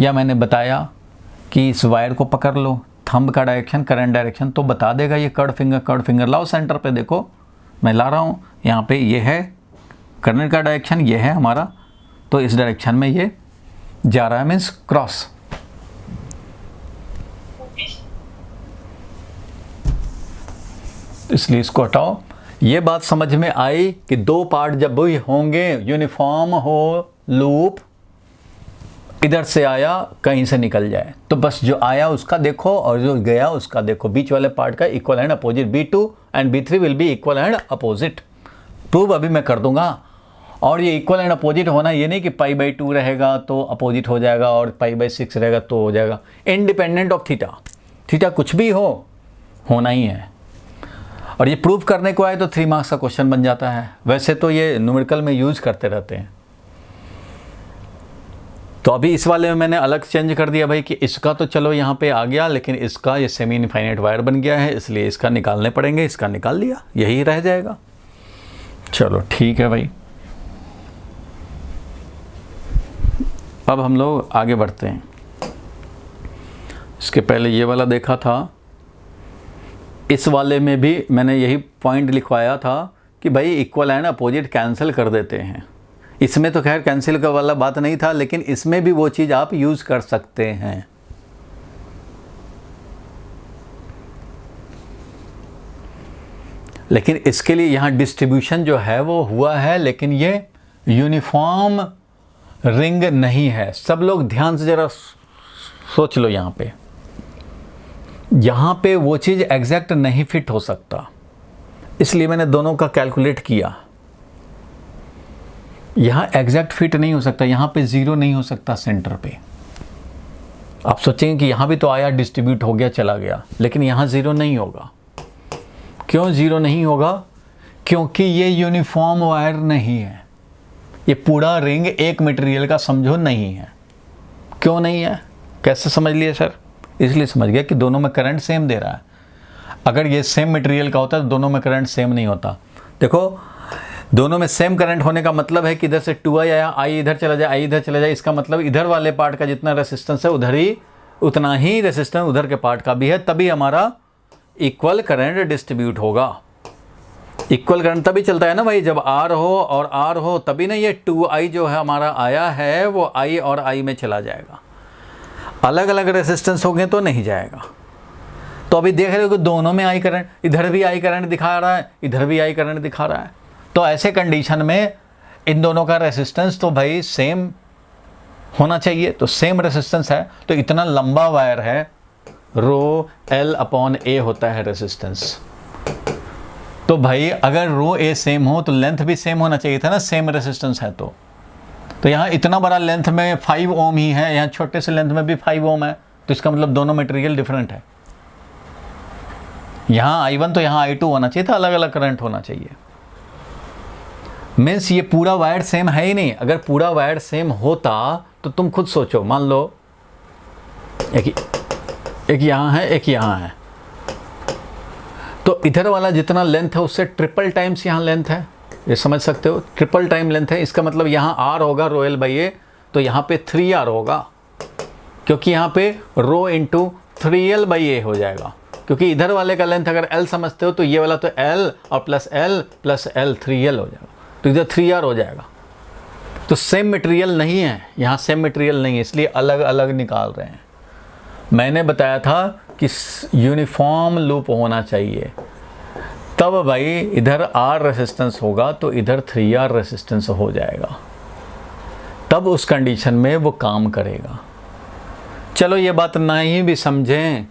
या मैंने बताया कि इस वायर को पकड़ लो, थंब का डायरेक्शन, करंट डायरेक्शन तो बता देगा। ये कर्ड फिंगर लाओ सेंटर पे, देखो मैं ला रहा हूँ, यहाँ पे ये है करंट का डायरेक्शन, ये है हमारा, तो इस डायरेक्शन में ये जा रहा है, मीन्स क्रॉस। इसलिए इसको हटाओ। ये बात समझ में आई कि 2 पार्ट जब भी होंगे, यूनिफॉर्म हो लूप, इधर से आया कहीं से निकल जाए तो बस जो आया उसका देखो और जो गया उसका देखो, बीच वाले पार्ट का equal and opposite. B2 and B3 will be equal and opposite. Prove अभी मैं कर दूंगा। और ये इक्वल एंड अपोजिट होना ये नहीं कि π/2 रहेगा तो अपोजिट हो जाएगा और π/6 रहेगा तो हो जाएगा। इंडिपेंडेंट ऑफ थीटा कुछ भी होना ही है। और ये प्रूव करने को आए तो 3 मार्क्स का क्वेश्चन बन जाता है। वैसे तो ये न्यूमेरिकल में यूज करते रहते हैं। तो अभी इस वाले में मैंने अलग चेंज कर दिया भाई कि इसका तो चलो यहाँ पे आ गया, लेकिन इसका ये सेमी इनफाइनाइट वायर बन गया है, इसलिए इसका निकालने पड़ेंगे। इसका निकाल लिया, यही रह जाएगा। चलो ठीक है भाई, अब हम लोग आगे बढ़ते हैं। इसके पहले ये वाला देखा था, इस वाले में भी मैंने यही पॉइंट लिखवाया था कि भाई इक्वल एंड अपोजिट कैंसिल कर देते हैं। इसमें तो खैर कैंसिल का वाला बात नहीं था, लेकिन इसमें भी वो चीज़ आप यूज़ कर सकते हैं। लेकिन इसके लिए यहाँ डिस्ट्रीब्यूशन जो है वो हुआ है, लेकिन ये यूनिफॉर्म रिंग नहीं है। सब लोग ध्यान से ज़रा सोच लो, यहाँ पे वो चीज़ एग्जैक्ट नहीं फिट हो सकता, इसलिए मैंने दोनों का कैलकुलेट किया। यहाँ एग्जैक्ट फिट नहीं हो सकता, यहाँ पे 0 नहीं हो सकता सेंटर पे। आप सोचेंगे कि यहाँ भी तो आया, डिस्ट्रीब्यूट हो गया, चला गया, लेकिन यहाँ 0 नहीं होगा। क्यों 0 नहीं होगा? क्योंकि ये यूनिफॉर्म वायर नहीं है। ये पूरा रिंग एक मटेरियल का समझो नहीं है। क्यों नहीं है? कैसे समझ लिए सर? इसलिए समझ गया कि दोनों में करंट सेम दे रहा है। अगर ये सेम मटेरियल का होता तो दोनों में करंट सेम नहीं होता। देखो, दोनों में सेम करंट होने का मतलब है कि इधर से 2i आया, i इधर चला जाए, i इधर चला जाए, इसका मतलब इधर वाले पार्ट का जितना रेसिस्टेंस है उतना ही रेसिस्टेंस उधर के पार्ट का भी है, तभी हमारा इक्वल करंट डिस्ट्रीब्यूट होगा। इक्वल करंट तभी चलता है ना भाई, जब R हो और R हो, तभी ना ये 2i जो है हमारा आया है वो i और i में चला जाएगा। अलग अलग रेसिस्टेंस हो गए तो नहीं जाएगा। तो अभी देख रहे हो कि दोनों में आई करंट, इधर भी आई करंट दिखा रहा है, इधर भी आई करंट दिखा रहा है। तो ऐसे कंडीशन में इन दोनों का रेसिस्टेंस तो भाई सेम होना चाहिए। तो सेम रेसिस्टेंस है तो इतना लंबा वायर है, ρL/A होता है रेसिस्टेंस। तो भाई अगर ρA सेम हो तो लेंथ भी सेम होना चाहिए था ना, सेम रेसिस्टेंस है तो यहाँ इतना बड़ा लेंथ में 5 ओम ही है, यहाँ छोटे से लेंथ में भी 5 ओम है, तो इसका मतलब दोनों मटेरियल डिफरेंट है। यहाँ I1 तो यहाँ I2 होना चाहिए था, अलग अलग करंट होना चाहिए। मीन्स ये पूरा वायर सेम है ही नहीं। अगर पूरा वायर सेम होता तो तुम खुद सोचो, मान लो एक यहाँ है, एक यहाँ है, तो इधर वाला जितना लेंथ है उससे ट्रिपल टाइम्स यहाँ लेंथ है। ये समझ सकते हो, ट्रिपल टाइम लेंथ है। इसका मतलब यहाँ R होगा ρL/A, तो यहाँ पे 3R होगा, क्योंकि यहाँ पे ρ × 3L/A हो जाएगा। क्योंकि इधर वाले का लेंथ अगर L समझते हो तो ये वाला तो L और plus L plus L 3L हो जाएगा, तो इधर 3R हो जाएगा। तो सेम मटेरियल नहीं है, यहाँ सेम मटेरियल नहीं है, इसलिए अलग अलग निकाल रहे हैं। मैंने बताया था कि यूनिफॉर्म लूप होना चाहिए, तब भाई इधर R रेसिस्टेंस होगा तो इधर 3R रेसिस्टेंस हो जाएगा, तब उस कंडीशन में वो काम करेगा। चलो ये बात नहीं भी समझें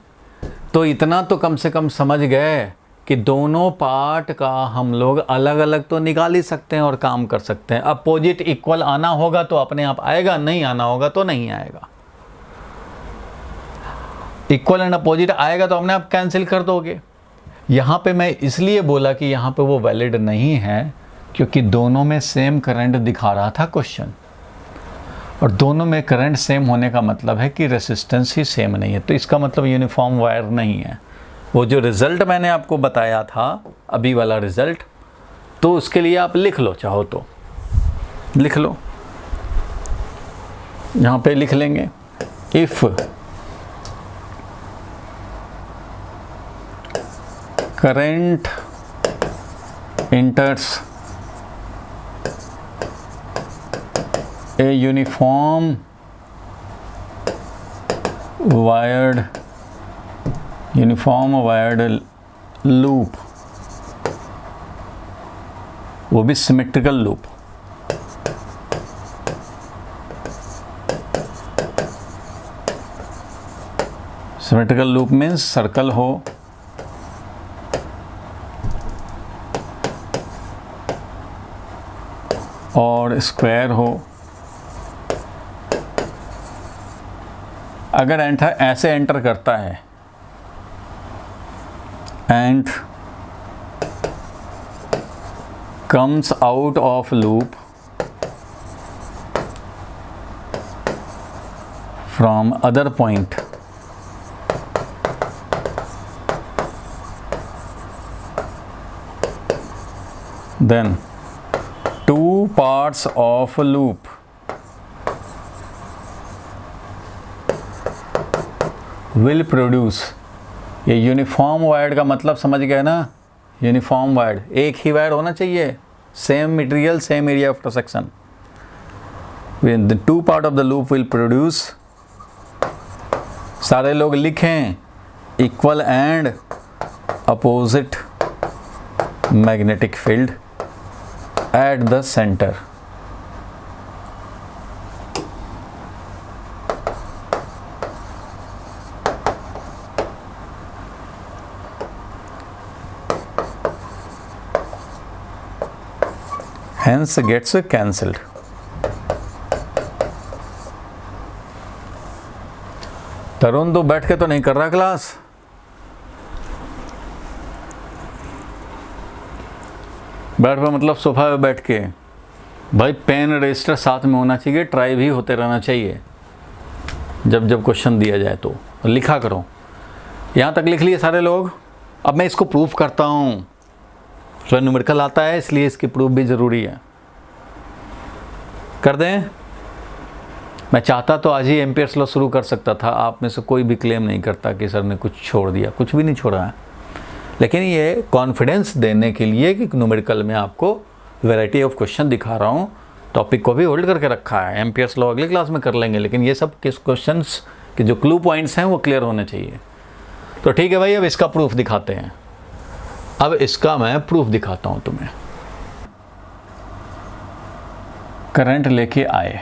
तो इतना तो कम से कम समझ गए कि दोनों पार्ट का हम लोग अलग अलग तो निकाल ही सकते हैं और काम कर सकते हैं। अपोजिट इक्वल आना होगा तो अपने आप आएगा, नहीं आना होगा तो नहीं आएगा। इक्वल एंड अपोजिट आएगा तो अपने आप कैंसिल कर दोगे। यहाँ पे मैं इसलिए बोला कि यहाँ पे वो वैलिड नहीं है क्योंकि दोनों में सेम करंट दिखा रहा था क्वेश्चन, और दोनों में करंट सेम होने का मतलब है कि रेसिस्टेंस ही सेम नहीं है, तो इसका मतलब यूनिफॉर्म वायर नहीं है। वो जो रिज़ल्ट मैंने आपको बताया था अभी वाला रिज़ल्ट, तो उसके लिए आप लिख लो, चाहो तो लिख लो। यहाँ पे लिख लेंगे if current enters a uniform wired loop, वो भी symmetrical loop. Symmetrical loop means circle हो और स्क्वायर हो। अगर ऐसे एंटर करता है and comes out of loop from other point, then two parts of a loop will produce, ये यूनिफॉर्म वायर्ड का मतलब समझ गए ना। यूनिफॉर्म वायर्ड, एक ही वायर होना चाहिए, same material same area of intersection. The two part of the loop will produce, सारे लोग लिखें equal and opposite magnetic field at the center। hence gets cancelled। तरुण तो बैठ के तो नहीं कर रहा क्लास, बैठ पे मतलब सोफा पे बैठ के। भाई पेन रजिस्टर साथ में होना चाहिए, ट्राई भी होते रहना चाहिए जब जब क्वेश्चन दिया जाए तो लिखा करो। यहाँ तक लिख लिए सारे लोग। अब मैं इसको प्रूफ करता हूँ, तो न्यूमेरिकल आता है इसलिए इसकी प्रूफ भी ज़रूरी है। कर दें? मैं चाहता तो आज ही एम्पियर्स लॉ शुरू कर सकता था, आप में से कोई भी क्लेम नहीं करता कि सर ने कुछ छोड़ दिया, कुछ भी नहीं छोड़ा है। लेकिन ये कॉन्फिडेंस देने के लिए कि न्यूमेरिकल में आपको वैरायटी ऑफ क्वेश्चन दिखा रहा हूँ, टॉपिक को भी होल्ड करके रखा है। एम्पियर्स लॉ अगली क्लास में कर लेंगे, लेकिन ये सब किस क्वेश्चंस के जो क्लू पॉइंट्स हैं वो क्लियर होने चाहिए। तो ठीक है भाई, अब इसका प्रूफ दिखाते हैं। अब इसका मैं प्रूफ दिखाता हूँ तुम्हें। करंट लेके आए,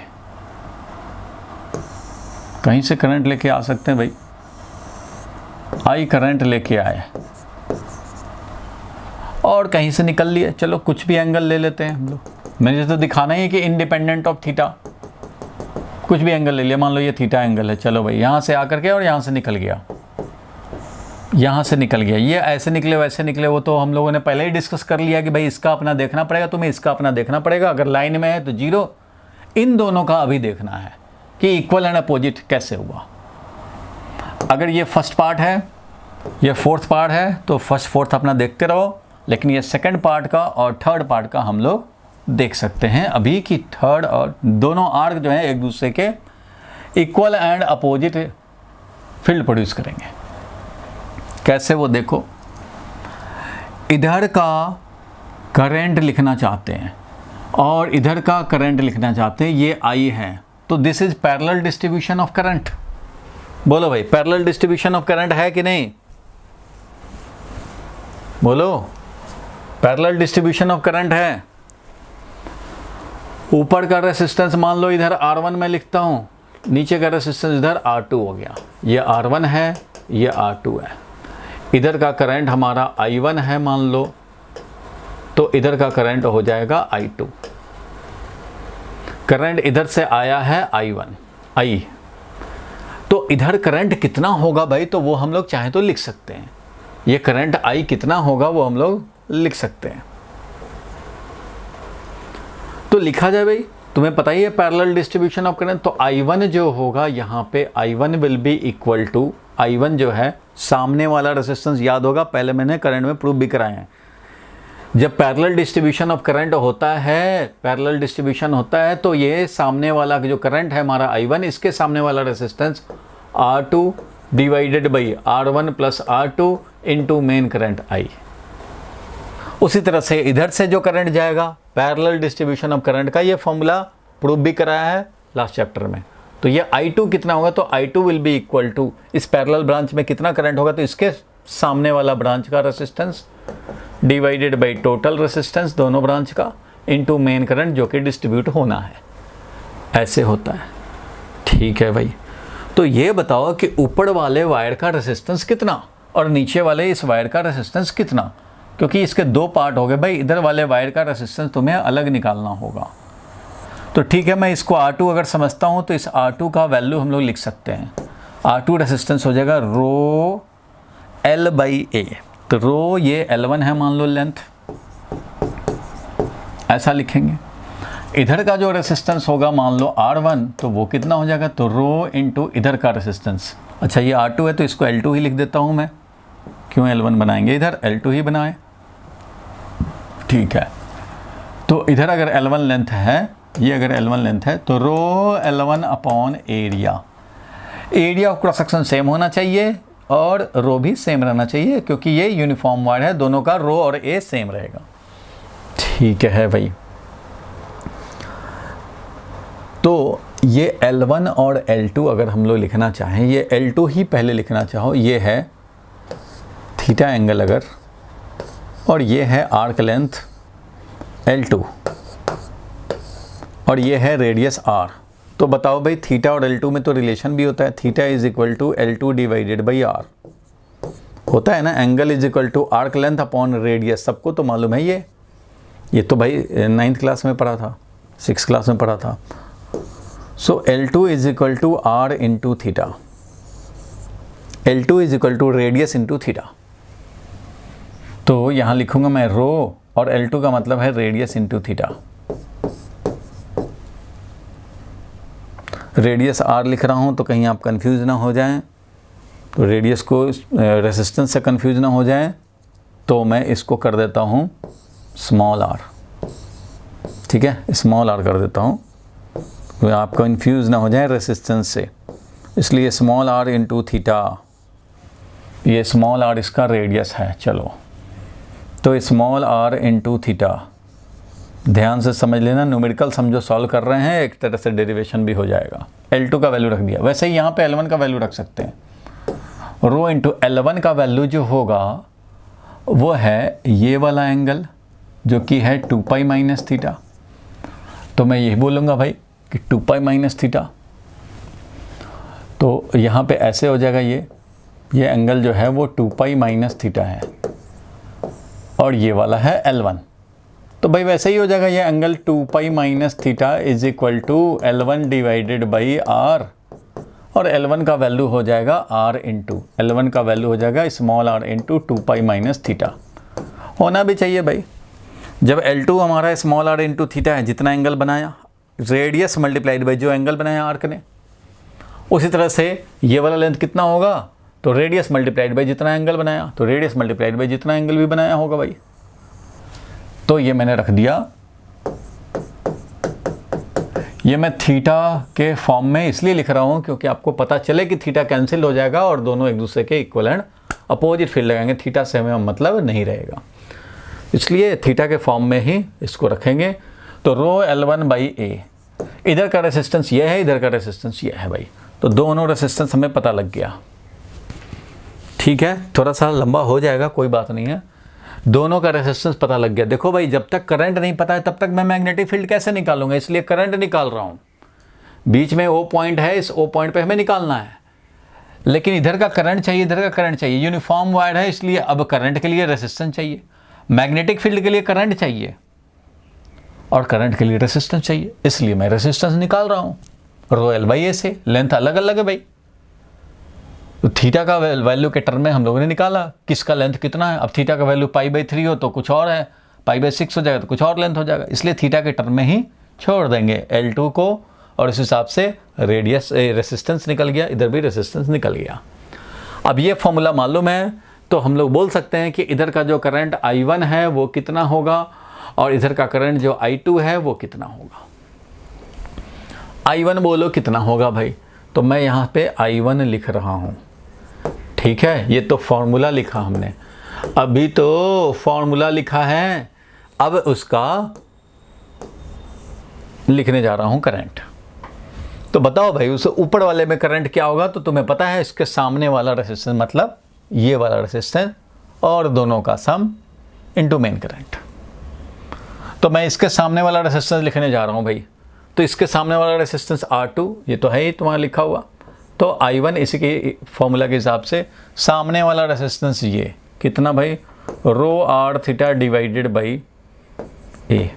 कहीं से करंट लेके आ सकते हैं भाई। आई करंट लेके आए और कहीं से निकल लिए, चलो कुछ भी एंगल ले लेते हैं हम लोग। मैंने तो दिखाना ही है कि इंडिपेंडेंट ऑफ थीटा, कुछ भी एंगल ले लिया। मान लो ये थीटा एंगल है, चलो भाई यहाँ से आकर के और यहाँ से निकल गया, यहाँ से निकल गया। ये ऐसे निकले वैसे निकले, वो तो हम लोगों ने पहले ही डिस्कस कर लिया कि भाई इसका अपना देखना पड़ेगा, तुम्हें इसका अपना देखना पड़ेगा। अगर लाइन में है तो जीरो, इन दोनों का अभी देखना है कि इक्वल एंड अपोजिट कैसे हुआ। अगर ये फर्स्ट पार्ट है, ये फोर्थ पार्ट है, तो फर्स्ट फोर्थ अपना देखते रहो, लेकिन ये सेकंड पार्ट का और थर्ड पार्ट का हम लोग देख सकते हैं अभी कि थर्ड और दोनों आर्क जो है एक दूसरे के equal and opposite field produce करेंगे। कैसे वो देखो, इधर का करंट लिखना चाहते हैं और इधर का करंट लिखना चाहते हैं, ये आई है, तो this is parallel distribution of current. बोलो भाई, पैरेलल डिस्ट्रीब्यूशन ऑफ करंट है कि नहीं? बोलो, पैरेलल डिस्ट्रीब्यूशन ऑफ करंट है। ऊपर का रेसिस्टेंस मान लो इधर R1 में लिखता हूँ, नीचे का रेसिस्टेंस इधर R2 हो गया। ये R1 है, ये R2 है। इधर का करंट हमारा I1 है मान लो, तो इधर का करंट हो जाएगा I2। करंट इधर से आया है I, तो इधर करंट कितना होगा भाई, तो वो हम लोग चाहे तो लिख सकते हैं। ये करंट I कितना होगा वो हम लोग लिख सकते हैं। तो लिखा जाए भाई, तुम्हें पता ही है पैरेलल डिस्ट्रीब्यूशन ऑफ करंट, तो I1 जो होगा यहाँ पे I1 will be equal to, I1 जो है सामने वाला रेजिस्टेंस, याद होगा पहले मैंने करंट में प्रूव भी कराए हैं। जब पैरेलल डिस्ट्रीब्यूशन ऑफ करंट होता है, पैरेलल डिस्ट्रीब्यूशन होता है, तो ये सामने वाला जो करंट है हमारा I1, इसके सामने वाला resistance R2 divided by R1 plus R2 into main current I। उसी तरह से इधर से जो करंट जाएगा, पैरेलल डिस्ट्रीब्यूशन ऑफ करंट का ये फॉर्मूला प्रूव भी कराया है लास्ट चैप्टर में। तो ये I2 कितना होगा, तो I2 will be equal to, इस पैरेलल ब्रांच में कितना करंट होगा, तो इसके सामने वाला ब्रांच का resistance divided by total resistance दोनों ब्रांच का इनटू मेन करंट जो कि डिस्ट्रीब्यूट होना है। ऐसे होता है, ठीक है भाई। तो ये बताओ कि ऊपर वाले वायर का रेजिस्टेंस कितना और नीचे वाले इस वायर का रेजिस्टेंस कितना, क्योंकि इसके दो पार्ट हो गए भाई। इधर वाले वायर का रेजिस्टेंस तुम्हें अलग निकालना होगा। तो ठीक है, मैं इसको R2 अगर समझता हूँ तो इस R2 का वैल्यू हम लोग लिख सकते हैं। R2 रेजिस्टेंस हो जाएगा रो L बाई A। तो रो ये L1 है मान लो लेंथ, ऐसा लिखेंगे। इधर का जो रेजिस्टेंस होगा मान लो R1, तो वो कितना हो जाएगा, तो रो इंटू इधर का रेजिस्टेंस। अच्छा ये R2 है तो इसको L2 ही लिख देता हूँ मैं, क्यों L1 बनाएंगे, इधर L2 ही बनाए, ठीक है। तो इधर अगर L1 लेंथ है, ये अगर L1 लेंथ है, तो रो L1 upon area. Area of cross section same होना चाहिए और रो भी सेम रहना चाहिए, क्योंकि ये यूनिफॉर्म वायर है, दोनों का रो और ए सेम रहेगा, ठीक है भाई। तो ये L1 और L2 अगर हम लोग लिखना चाहें, ये L2 ही पहले लिखना चाहो, ये है थीटा एंगल अगर, और ये है आर्क लेंथ L2 और ये है रेडियस R। तो बताओ भाई थीटा और L2 में तो रिलेशन भी होता है, theta is equal to L2 divided by R होता है ना। Angle is equal to arc length upon radius, सबको तो मालूम है ये तो भाई 9th क्लास में पढ़ा था, 6th क्लास में पढ़ा था। So L2 is equal to R into theta, L2 is equal to radius into theta. तो यहाँ लिखूंगा मैं रो और L2 का मतलब है radius into theta. Radius R लिख रहा हूँ तो कहीं आप कंफ्यूज ना हो जाएं, तो रेडियस को रेजिस्टेंस से कंफ्यूज ना हो जाएं, तो मैं इसको कर देता हूँ स्मॉल r, ठीक है, स्मॉल r कर देता हूँ, तो आप कंफ्यूज ना हो जाएं रेजिस्टेंस से, इसलिए स्मॉल r इंटू थीटा। ये स्मॉल r इसका रेडियस है, चलो तो स्मॉल r इंटू थीटा। ध्यान से समझ लेना, न्यूमेरिकल समझो सॉल्व कर रहे हैं, एक तरह से डेरिवेशन भी हो जाएगा। L2 का वैल्यू रख दिया, वैसे ही यहाँ पे L1 का वैल्यू रख सकते हैं। रो इंटू L1 का वैल्यू जो होगा वो है ये वाला एंगल जो कि है 2 पाई माइनस थीटा। तो मैं यही बोलूँगा भाई कि 2 पाई माइनस थीटा, तो यहाँ पे ऐसे हो जाएगा, ये एंगल जो है वो 2 पाई माइनस थीटा है और ये वाला है L1। तो भाई वैसे ही हो जाएगा, ये angle 2 pi minus theta is equal to L1 divided by R, और L1 का वैल्यू हो जाएगा R इंटू, L1 का वैल्यू हो जाएगा small r into 2 pi minus theta. होना भी चाहिए भाई, जब L2 हमारा स्मॉल r इंटू थीटा है, जितना एंगल बनाया रेडियस मल्टीप्लाइड बाई जो एंगल बनाया आर्क ने, उसी तरह से ये वाला लेंथ कितना होगा, तो रेडियस मल्टीप्लाइड बाई जितना एंगल बनाया, तो रेडियस मल्टीप्लाइड बाई जितना एंगल भी बनाया होगा भाई। तो ये मैंने रख दिया, ये मैं थीटा के फॉर्म में इसलिए लिख रहा हूँ क्योंकि आपको पता चले कि थीटा कैंसिल हो जाएगा और दोनों एक दूसरे के इक्वलेंट अपोजिट फील्ड लगाएंगे, थीटा से हमें मतलब नहीं रहेगा, इसलिए थीटा के फॉर्म में ही इसको रखेंगे। तो रो L1 बाई A, इधर का रेसिस्टेंस ये है, इधर का रेसिस्टेंस ये है भाई, तो दोनों रेसिस्टेंस हमें पता लग गया, ठीक है। थोड़ा सा लंबा हो जाएगा, कोई बात नहीं है, दोनों का रेजिस्टेंस पता लग गया। देखो भाई जब तक करंट नहीं पता है तब तक मैं मैग्नेटिक फील्ड कैसे निकालूंगा, इसलिए करंट निकाल रहा हूँ। बीच में O पॉइंट है, इस O पॉइंट पे हमें निकालना है। लेकिन इधर का करंट चाहिए, इधर का करंट चाहिए। यूनिफॉर्म वायर है इसलिए अब करंट के लिए रेसिस्टेंस चाहिए, मैग्नेटिक फील्ड के लिए करंट चाहिए और करंट के लिए रेसिस्टेंस चाहिए, इसलिए मैं रेसिस्टेंस निकाल रहा हूँ रो एल बाई ए से। लेंथ अलग अलग है भाई, तो थीटा का वैल्यू के टर्म में हम लोगों ने निकाला किसका लेंथ कितना है। अब थीटा का वैल्यू π/3 हो तो कुछ और है, π/6 हो जाएगा तो कुछ और लेंथ हो जाएगा, इसलिए थीटा के टर्म में ही छोड़ देंगे L2 को और इस हिसाब से रेडियस रेसिस्टेंस निकल गया, इधर भी रेसिस्टेंस निकल गया। अब ये फॉर्मूला मालूम है तो हम लोग बोल सकते हैं कि इधर का जो करंट I1 है वो कितना होगा और इधर का करंट जो I2 है वो कितना होगा। I1 बोलो कितना होगा भाई, तो मैं यहाँ पे I1 लिख रहा हूँ, ठीक है। ये तो फॉर्मूला लिखा हमने, अभी तो फॉर्मूला लिखा है, अब उसका लिखने जा रहा हूँ करंट। तो बताओ भाई उस ऊपर वाले में करंट क्या होगा, तो तुम्हें पता है इसके सामने वाला रेसिस्टेंस मतलब ये वाला रेसिस्टेंस और दोनों का सम इनटू मेन करंट। तो मैं इसके सामने वाला रेसिस्टेंस लिखने जा रहा हूँ भाई, तो इसके सामने वाला रेसिस्टेंस R2 ये तो है ही तुम्हारा लिखा हुआ, तो I1 इसी के फॉर्मूला के हिसाब से सामने वाला रेसिस्टेंस ये कितना भाई ρr theta divided by A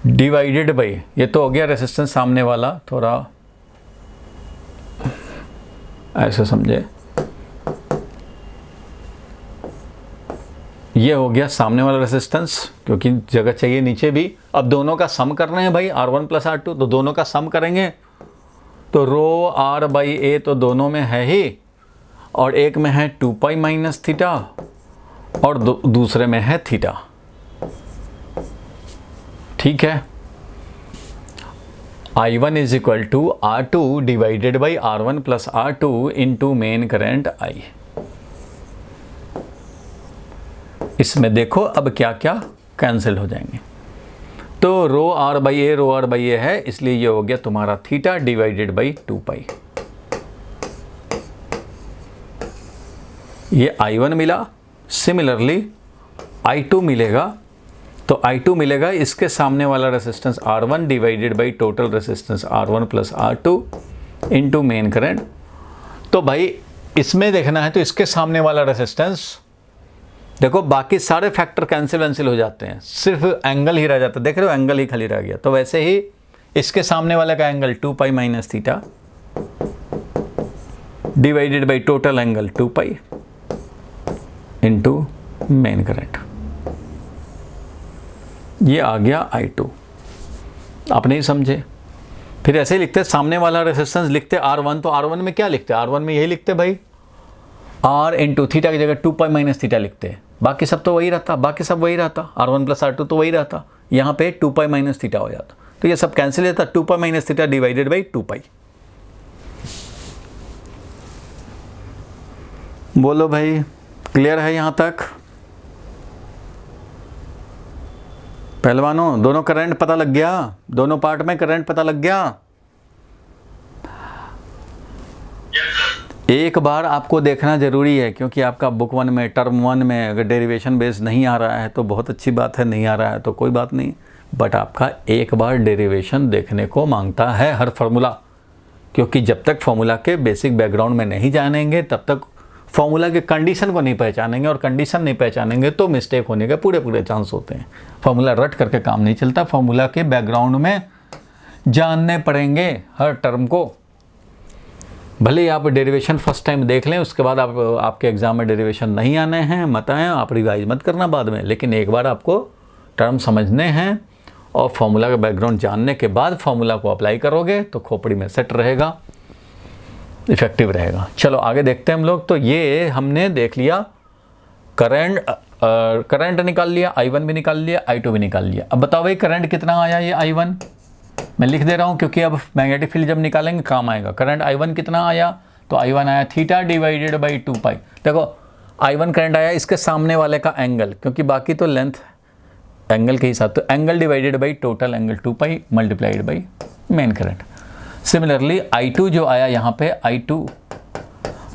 divided by, ये तो हो गया रेसिस्टेंस सामने वाला, थोड़ा ऐसे समझे, ये हो गया सामने वाला रेसिस्टेंस क्योंकि जगह चाहिए नीचे भी। अब दोनों का सम करना है भाई R1 प्लस R2, तो दोनों का सम करेंगे तो ρr/a तो दोनों में है ही, और एक में है 2π माइनस थीटा और दूसरे में है थीटा, ठीक है। I1 is equal to R2 divided by R1 plus R2 into main current I। इसमें देखो अब क्या क्या कैंसिल हो जाएंगे, तो ρr/a है, इसलिए ये हो गया तुम्हारा थीटा डिवाइडेड बाई 2π। ये I1 मिला, सिमिलरली I2 मिलेगा, तो I2 मिलेगा इसके सामने वाला resistance R1 divided by total resistance R1 plus R2 into main current. तो भाई इसमें देखना है तो इसके सामने वाला रेसिस्टेंस देखो, बाकी सारे फैक्टर कैंसिल हो जाते हैं, सिर्फ एंगल ही रह जाता है, देख रहे हो एंगल ही खाली रह गया। तो वैसे ही इसके सामने वाले का angle 2π minus theta divided by total angle 2π into main current, ये आ गया I2। आप नहीं समझे, फिर ऐसे ही लिखते सामने वाला रेसिस्टेंस लिखते R1, तो R1 में क्या लिखते, R1 में यही लिखते भाई R इंटू थीटा की जगह 2π माइनस थीटा लिखते, बाकी सब तो वही रहता, बाकी सब वही रहता, R1 प्लस R2 तो वही रहता, यहाँ पे 2π माइनस थीटा हो जाता, तो ये सब कैंसिल होता, 2π माइनस थीटा डिवाइडेड बाई 2π। बोलो भाई क्लियर है यहाँ तक पहलवानों, दोनों करंट पता लग गया, दोनों पार्ट में करंट पता लग गया। एक बार आपको देखना जरूरी है क्योंकि आपका बुक 1 में टर्म 1 में अगर डेरिवेशन बेस नहीं आ रहा है तो बहुत अच्छी बात है, नहीं आ रहा है तो कोई बात नहीं, बट आपका एक बार डेरिवेशन देखने को मांगता है हर फार्मूला, क्योंकि जब तक फार्मूला के बेसिक बैकग्राउंड में नहीं जानेंगे तब तक फार्मूला के कंडीशन को नहीं पहचानेंगे, और कंडीशन नहीं पहचानेंगे तो मिस्टेक होने के पूरे चांस होते हैं। फार्मूला रट करके काम नहीं चलता, फार्मूला के बैकग्राउंड में जानने पड़ेंगे हर टर्म को। भले ही आप डेरिवेशन फर्स्ट टाइम देख लें, उसके बाद आपके एग्जाम में डेरिवेशन नहीं आने हैं, मत आए, आप रिवाइज मत करना बाद में, लेकिन एक बार आपको टर्म समझने हैं और फार्मूला का बैकग्राउंड जानने के बाद फार्मूला को अप्लाई करोगे तो खोपड़ी में सेट रहेगा, इफेक्टिव रहेगा। चलो आगे देखते हैं हम लोग। तो ये हमने देख लिया, करंट निकाल लिया, I1 भी निकाल लिया, I2 भी निकाल लिया। अब बताओ भाई करंट कितना आया, ये I1 मैं लिख दे रहा हूँ क्योंकि अब मैग्नेटिक फील्ड जब निकालेंगे काम आएगा। करंट I1 कितना आया, तो I1 आया थीटा डिवाइडेड बाई 2π। देखो I1 करंट आया इसके सामने वाले का एंगल, क्योंकि बाकी तो लेंथ एंगल के हिसाब, तो angle divided by total angle 2π multiplied by main current. Similarly I2 जो आया यहाँ पे I2,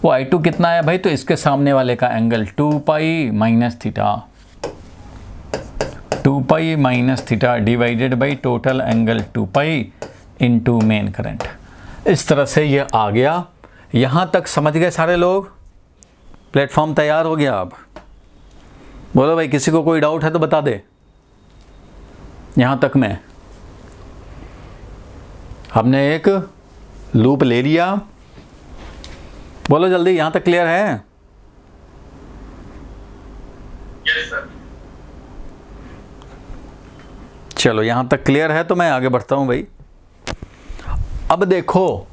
वो I2 कितना आया भाई, तो इसके सामने वाले का angle 2π minus theta, 2π minus theta divided by total angle 2π into main current. इस तरह से ये आ गया, यहाँ तक समझ गए सारे लोग? प्लेटफॉर्म तैयार हो गया? अब बोलो भाई, किसी को कोई डाउट है तो बता दे। यहाँ तक में हमने एक लूप ले लिया, बोलो जल्दी, यहाँ तक क्लियर है? Yes sir. चलो यहाँ तक क्लियर है तो मैं आगे बढ़ता हूँ भाई। अब देखो,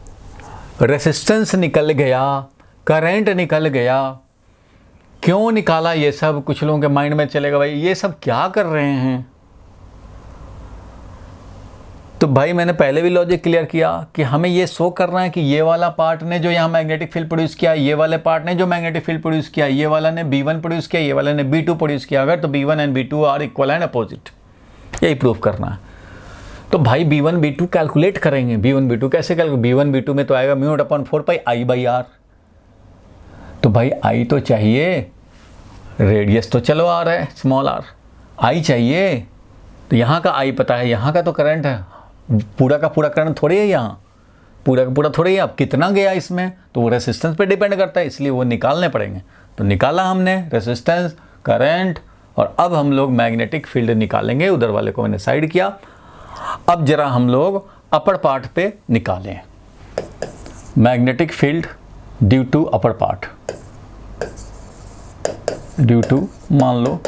रेसिस्टेंस निकल गया, करंट निकल गया, क्यों निकाला ये सब? कुछ लोगों के माइंड में चलेगा भाई ये सब क्या कर रहे हैं। तो भाई मैंने पहले भी लॉजिक क्लियर किया कि हमें ये शो करना है कि ये वाला पार्ट ने जो यहाँ मैग्नेटिक फील्ड प्रोड्यूस किया, ये वाले पार्ट ने जो मैग्नेटिक फील्ड प्रोड्यूस किया, ये वाला ने B1 प्रोड्यूस किया, ये वाला ने B2 प्रोड्यूस किया, अगर तो B1 and B2 are equal and opposite, यही प्रूफ करना है। तो भाई B1 B2 कैलकुलेट करेंगे। B1 B2 कैसे कैलकुलेट? B1 B2 में तो आएगा μ/4 I/r। तो भाई आई तो चाहिए, रेडियस तो चलो आर है, स्मॉल आर, आई चाहिए। तो यहाँ का आई पता है, यहाँ का तो करंट है, पूरा का पूरा करंट थोड़ी है, यहाँ पूरा का पूरा थोड़ी है। अब कितना गया इसमें तो वो रेसिस्टेंस पे डिपेंड करता है, इसलिए वो निकालने पड़ेंगे। तो निकाला हमने रेसिस्टेंस, करंट, और अब हम लोग मैग्नेटिक फील्ड निकालेंगे। उधर वाले को मैंने साइड किया। अब जरा हम लोग अपर पार्ट पे निकालें magnetic field due to upper part, due to, मान लो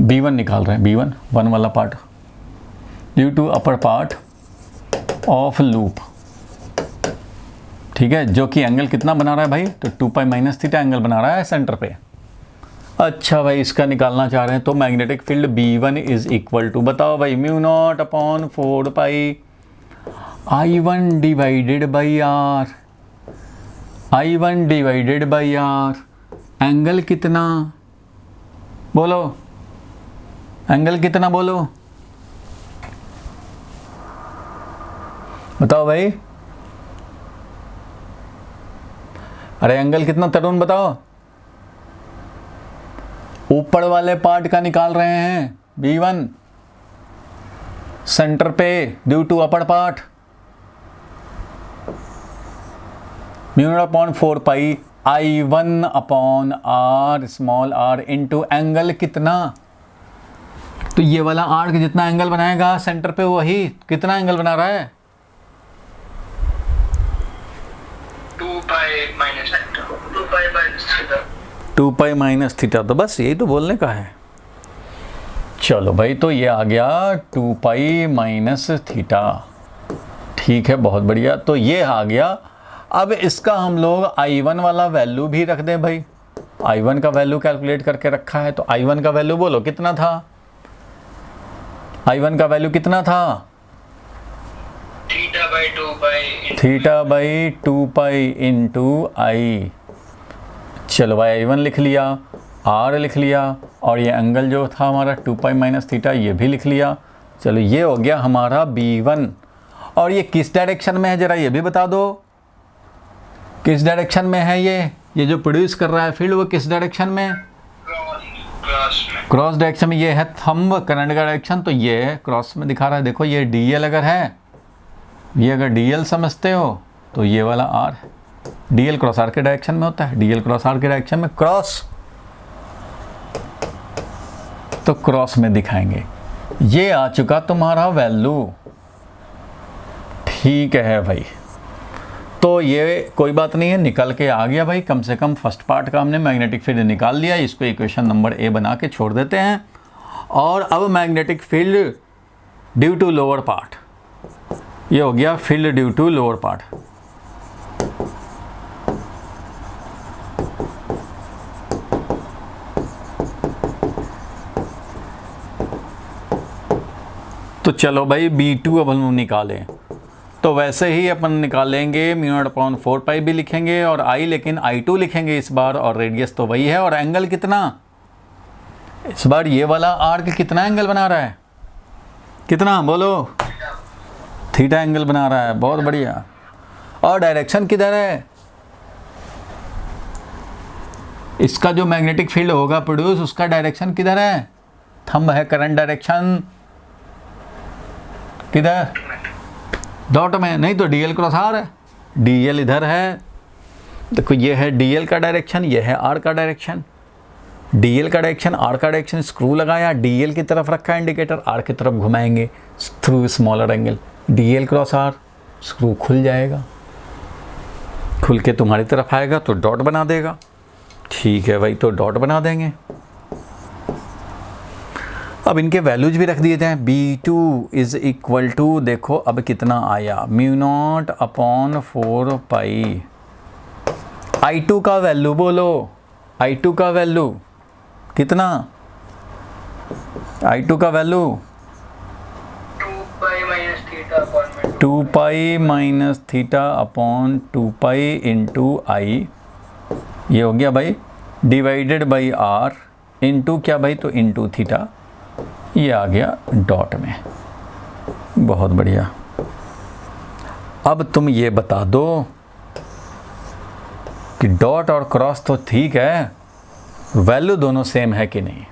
B1 निकाल रहे हैं, B1 वन वाला part, due to upper part of loop, ठीक है, जो कि एंगल कितना बना रहा है भाई? तो 2π - θ एंगल बना रहा है सेंटर पे। अच्छा भाई, इसका निकालना चाह रहे हैं तो magnetic field B1 is equal to, बताओ भाई, μ0/4π I1 divided by R, I1 divided by R, angle कितना बोलो, एंगल कितना बोलो, बताओ भाई। अरे एंगल कितना तरुण बताओ? ऊपर वाले पार्ट का निकाल रहे हैं B1 सेंटर पे due to upper part, μ0/4π I1/r small r into angle कितना? तो ये वाला आर्क जितना एंगल बनाएगा सेंटर पे, वही कितना एंगल बना रहा है? 2π - θ। तो बस यही तो बोलने का है। चलो भाई, तो ये आ गया 2π - θ, ठीक है, बहुत बढ़िया। तो ये आ गया। अब इसका हम लोग I1 वाला वैल्यू भी रख दें भाई। I1 का वैल्यू कैलकुलेट करके रखा है, तो I1 का वैल्यू बोलो कितना था? I1 का वैल्यू कितना था? θ/2π इंटू I। चलो भाई, I1 लिख लिया, R लिख लिया, और ये एंगल जो था हमारा 2π - θ, ये भी लिख लिया। चलो, ये हो गया हमारा B1। और ये किस डायरेक्शन में है जरा ये भी बता दो, किस डायरेक्शन में है? ये जो प्रोड्यूस कर रहा है फील्ड, वो किस डायरेक्शन में? क्रॉस डायरेक्शन में। ये है थंब करंट का डायरेक्शन, तो ये क्रॉस में दिखा रहा है। देखो, ये DL अगर है, ये अगर DL समझते हो तो ये वाला R, DL क्रॉस R के डायरेक्शन में होता है, DL क्रॉस R के डायरेक्शन में, क्रॉस, तो क्रॉस में दिखाएंगे। ये आ चुका तुम्हारा वैल्यू, ठीक है भाई। तो ये कोई बात नहीं है, निकल के आ गया भाई। कम से कम फर्स्ट पार्ट का हमने मैग्नेटिक फील्ड निकाल लिया। इसको इक्वेशन नंबर A बना के छोड़ देते हैं। और अब magnetic field due to lower part, ये हो गया field due to lower part. तो चलो भाई, B2 अब हम निकालें। तो वैसे ही अपन निकालेंगे, μ0/4π भी लिखेंगे और I, लेकिन I2 लिखेंगे इस बार, और रेडियस तो वही है। और एंगल कितना इस बार? ये वाला आर्क कितना एंगल बना रहा है? कितना बोलो? θ एंगल बना रहा है, बहुत बढ़िया। और डायरेक्शन किधर है? इसका जो मैग्नेटिक फील्ड होगा प्रोड्यूस, उसका डायरेक्शन किधर है? थंब है, करंट डायरेक्शन किधर? डॉट में, नहीं तो DL क्रॉस R है, DL इधर है, देखो ये है DL का डायरेक्शन, ये है R का डायरेक्शन। DL का डायरेक्शन, R का डायरेक्शन, स्क्रू लगाया, DL की तरफ रखा इंडिकेटर, R की तरफ घुमाएंगे through smaller angle, DL cross R, screw खुल जाएगा, खुल के तुम्हारी तरफ आएगा तो डॉट बना देगा। ठीक है भाई, तो डॉट बना देंगे। अब इनके वैल्यूज भी रख दिए थे। B2 इज इक्वल टू, देखो अब कितना आया, μ0 अपॉन 4 पाई। I2 का वैल्यू बोलो, I2 का वैल्यू कितना, I2 का value 2 pi minus theta upon 2 pi into I, ये हो गया भाई, डिवाइडेड बाई R इंटू क्या भाई, तो इंटू थीटा, ये आ गया डॉट में। बहुत बढ़िया। अब तुम ये बता दो कि डॉट और क्रॉस तो ठीक है, वैल्यू दोनों सेम है कि नहीं।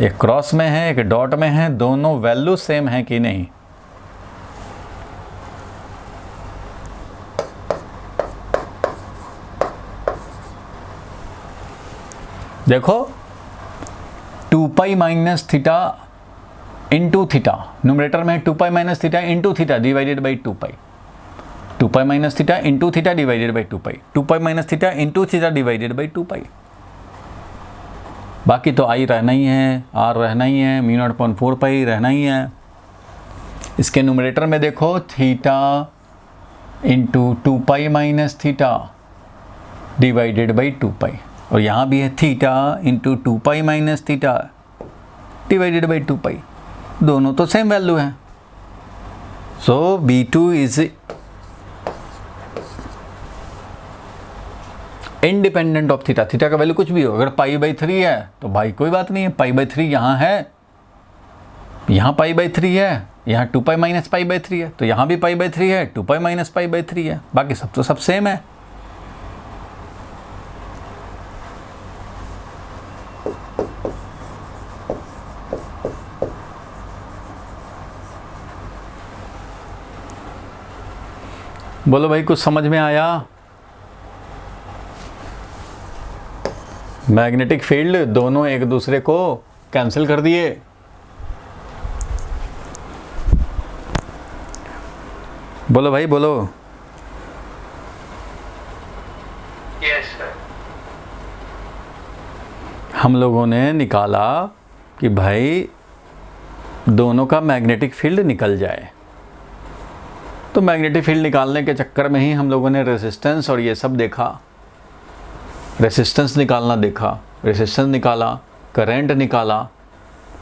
एक क्रॉस में है, एक डॉट में है, दोनों वैल्यू सेम है कि नहीं। देखो 2 pi minus theta into theta, numerator में 2 pi minus theta into theta divided by 2 pi, 2 pi minus theta into theta divided by 2 pi, 2 pi minus theta into theta divided by 2 पाई। बाकी तो आई रहना ही है, are रहना ही है, μ0/4 पाई रहना ही है। इसके न्यूमरेटर में देखो theta into 2 pi minus theta divided by 2 पाई, और यहाँ भी है theta into 2 pi minus theta divided by 2 पाई, दोनों तो सेम वैल्यू है। सो B2 is independent of theta. Theta का वैल्यू कुछ भी हो, अगर π/3 है तो भाई कोई बात नहीं है, π/3 यहाँ है, यहाँ π/3 है, यहाँ 2 पाई माइनस π/3 है, तो यहाँ भी π/3 है, 2 पाई माइनस π/3 है, बाकी सब तो सब सेम है। बोलो भाई, कुछ समझ में आया? मैग्नेटिक फील्ड दोनों एक दूसरे को कैंसिल कर दिए। बोलो भाई बोलो। Yes sir. हम लोगों ने निकाला कि भाई दोनों का मैग्नेटिक फील्ड निकल जाए, तो मैग्नेटिक फील्ड निकालने के चक्कर में ही हम लोगों ने रेजिस्टेंस और ये सब देखा, रेजिस्टेंस निकालना देखा, रेजिस्टेंस निकाला, करंट निकाला,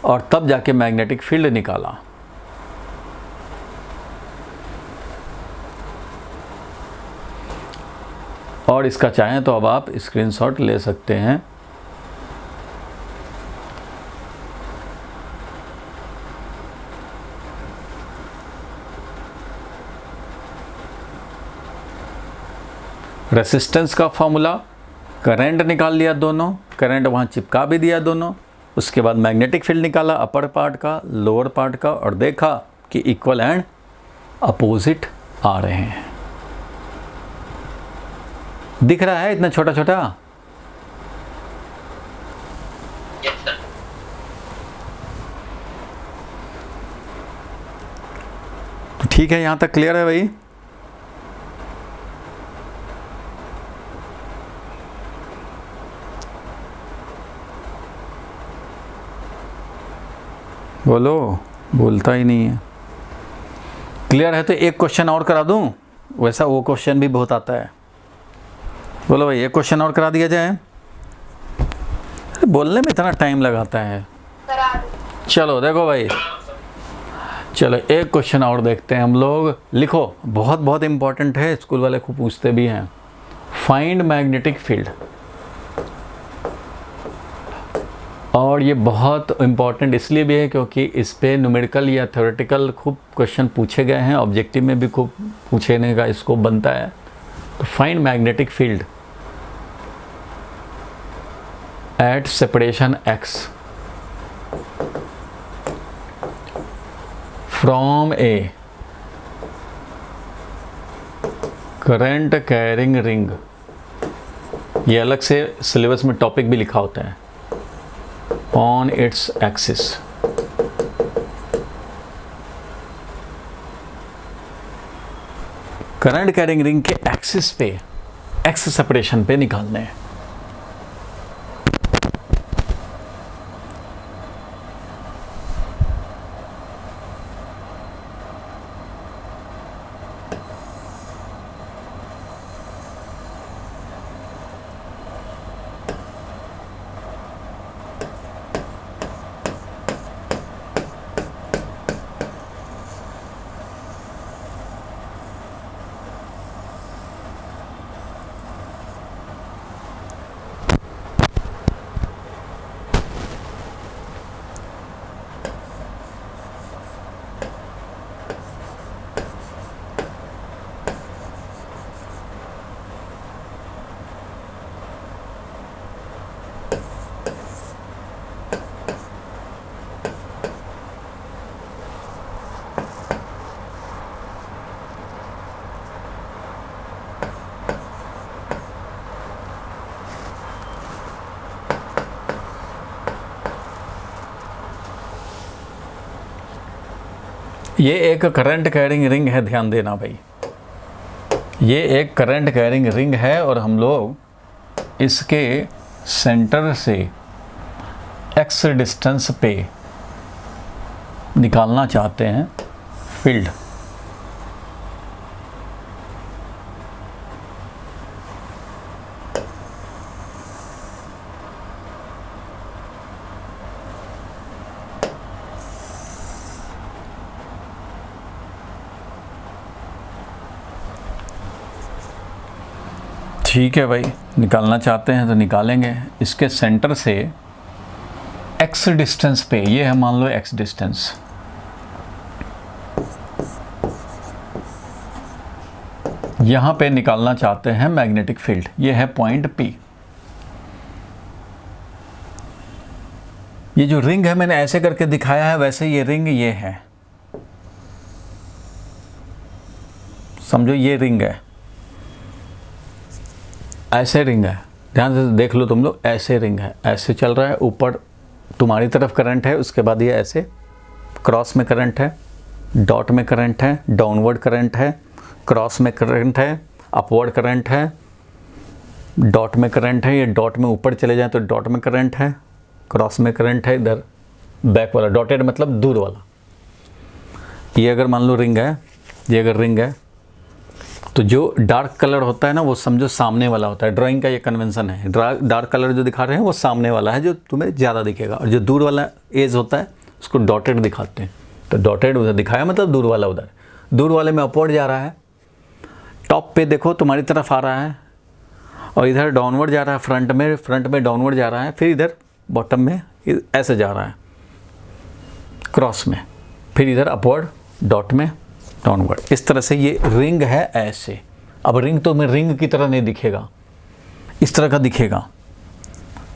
और तब जाके मैग्नेटिक फील्ड निकाला। और इसका चाहें तो अब आप स्क्रीनशॉट ले सकते हैं। रेजिस्टेंस का फॉर्मूला, करंट निकाल लिया दोनों, करंट वहाँ चिपका भी दिया दोनों, उसके बाद मैग्नेटिक फील्ड निकाला अपर पार्ट का, लोअर पार्ट का, और देखा कि इक्वल एंड अपोजिट आ रहे हैं। दिख रहा है इतना छोटा छोटा? Yes sir. तो ठीक है, यहाँ तक क्लियर है भाई? बोलो, बोलता ही नहीं है। क्लियर है तो एक क्वेश्चन और करा दूं, वैसा वो क्वेश्चन भी बहुत आता है। बोलो भाई, एक क्वेश्चन और करा दिया जाए। बोलने में इतना टाइम लगाता है। चलो देखो भाई, चलो एक क्वेश्चन और देखते हैं हम लोग। लिखो, बहुत बहुत इंपॉर्टेंट है, स्कूल वाले खूब पूछते भी हैं। फाइंड मैग्नेटिक फील्ड, और ये बहुत इम्पॉर्टेंट इसलिए भी है क्योंकि इस पे न्यूमेरिकल या थ्योरेटिकल खूब क्वेश्चन पूछे गए हैं, ऑब्जेक्टिव में भी खूब पूछने का इसको बनता है। तो find magnetic field at separation x from A current carrying ring, ये अलग से सिलेबस में टॉपिक भी लिखा होता है। On its axis, current carrying ring के एक्सिस पे, एक्स सेपरेशन पे निकालने हैं। ये एक करंट कैरिंग रिंग है, ध्यान देना भाई, ये एक करंट कैरिंग रिंग है और हम लोग इसके सेंटर से एक्स डिस्टेंस पे निकालना चाहते हैं फील्ड। ठीक है भाई, निकालना चाहते हैं तो निकालेंगे। इसके सेंटर से एक्स डिस्टेंस पे, ये है मान लो एक्स डिस्टेंस, यहां पे निकालना चाहते हैं मैग्नेटिक फील्ड। ये है पॉइंट पी। ये जो रिंग है मैंने ऐसे करके दिखाया है, वैसे ये रिंग ये है, समझो ये रिंग है, ऐसे रिंग है, ध्यान से देख लो तुम लोग, ऐसे रिंग है, ऐसे चल रहा है, ऊपर तुम्हारी तरफ करंट है, उसके बाद ये ऐसे क्रॉस में करंट है, डॉट में करंट है, डाउनवर्ड करंट है, क्रॉस में करंट है, अपवर्ड करंट है, डॉट में करंट है, ये डॉट में ऊपर चले जाए तो डॉट में करंट है, क्रॉस में करंट है, इधर बैक वाला, डॉटेड मतलब दूर वाला। ये अगर मान लो रिंग है, ये अगर रिंग है तो जो डार्क कलर होता है ना वो समझो सामने वाला होता है। ड्राइंग का ये कन्वेंशन है, डार्क कलर जो दिखा रहे हैं वो सामने वाला है जो तुम्हें ज़्यादा दिखेगा, और जो दूर वाला एज होता है उसको डॉटेड दिखाते हैं। तो डॉटेड उधर दिखाया मतलब दूर वाला उधर, दूर वाले में अपवर्ड जा रहा है, टॉप पे देखो तुम्हारी तरफ आ रहा है, और इधर डाउनवर्ड जा रहा है, फ्रंट में डाउनवर्ड जा रहा है, फिर इधर बॉटम में ऐसे जा रहा है क्रॉस में, फिर इधर अपवर्ड डॉट में डाउनवर्ड। इस तरह से ये रिंग है ऐसे। अब रिंग तो में रिंग की तरह नहीं दिखेगा, इस तरह का दिखेगा,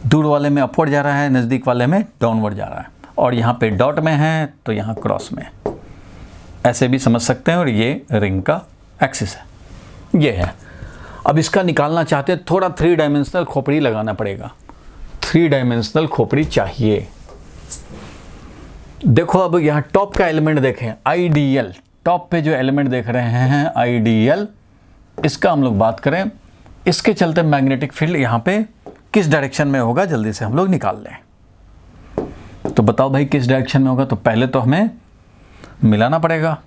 दूर वाले में अपवर्ड जा रहा है, नज़दीक वाले में डाउनवर्ड जा रहा है, और यहाँ पे डॉट में है तो यहाँ क्रॉस में, ऐसे भी समझ सकते हैं। और ये रिंग का एक्सिस है, ये है। अब इसका निकालना चाहते हैं, थोड़ा 3 डायमेंशनल खोपड़ी लगाना पड़ेगा, 3 डायमेंशनल खोपड़ी चाहिए। देखो अब यहाँ टॉप का एलिमेंट देखें, आइडियल, टॉप पे जो एलिमेंट देख रहे हैं आइडियल, इसका हम लोग बात करें, इसके चलते मैग्नेटिक फील्ड यहाँ पे किस डायरेक्शन में होगा, जल्दी से हम लोग निकाल लें। तो बताओ भाई किस डायरेक्शन में होगा, तो पहले तो हमें मिलाना पड़ेगा।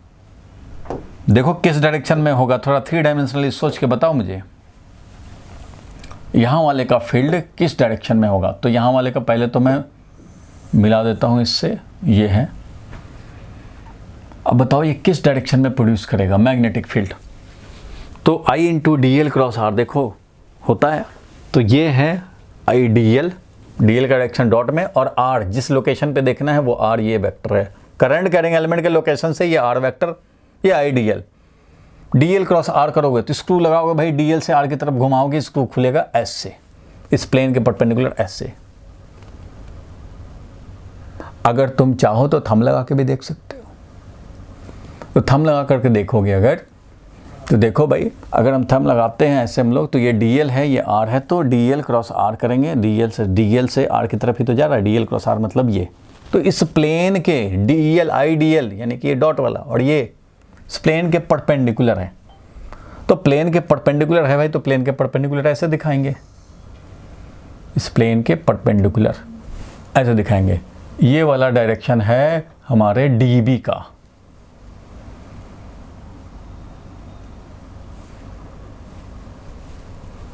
देखो किस डायरेक्शन में होगा, थोड़ा 3 डायमेंशनली सोच के बताओ मुझे, यहाँ वाले का फील्ड किस डायरेक्शन में होगा। तो यहाँ वाले का पहले तो मैं मिला देता हूँ इससे, ये है। अब बताओ ये किस डायरेक्शन में प्रोड्यूस करेगा मैग्नेटिक फील्ड। तो I into D L cross R देखो होता है, तो ये है I D L, D L का डायरेक्शन डॉट में, और आर जिस लोकेशन पे देखना है वो आर ये वेक्टर है, करंट कैरिंग एलिमेंट के लोकेशन से ये आर वेक्टर, ये I D L. D L cross R करोगे तो स्क्रू लगाओगे भाई, डी एल से आर की तरफ घुमाओगे, स्क्रू खुलेगा एस से, इस प्लेन के परपेंडिकुलर एस से। अगर तुम चाहो तो थंब लगा के भी देख सकते हो, तो थंब लगा करके देखोगे अगर, तो देखो भाई, अगर हम थंब लगाते हैं ऐसे हम लोग, तो ये DL है, ये R है, तो DL क्रॉस R करेंगे। DL से R की तरफ ही तो जा रहा है, DL क्रॉस R मतलब ये। तो इस प्लेन के DL IDL यानी कि ये डॉट वाला और ये इस प्लेन के परपेंडिकुलर है। तो प्लेन के परपेंडिकुलर है भाई, तो प्लेन के परपेंडिकुलर ऐसे दिखाएंगे, इस प्लेन के परपेंडिकुलर ऐसे दिखाएंगे। ये वाला डायरेक्शन है हमारे DB का।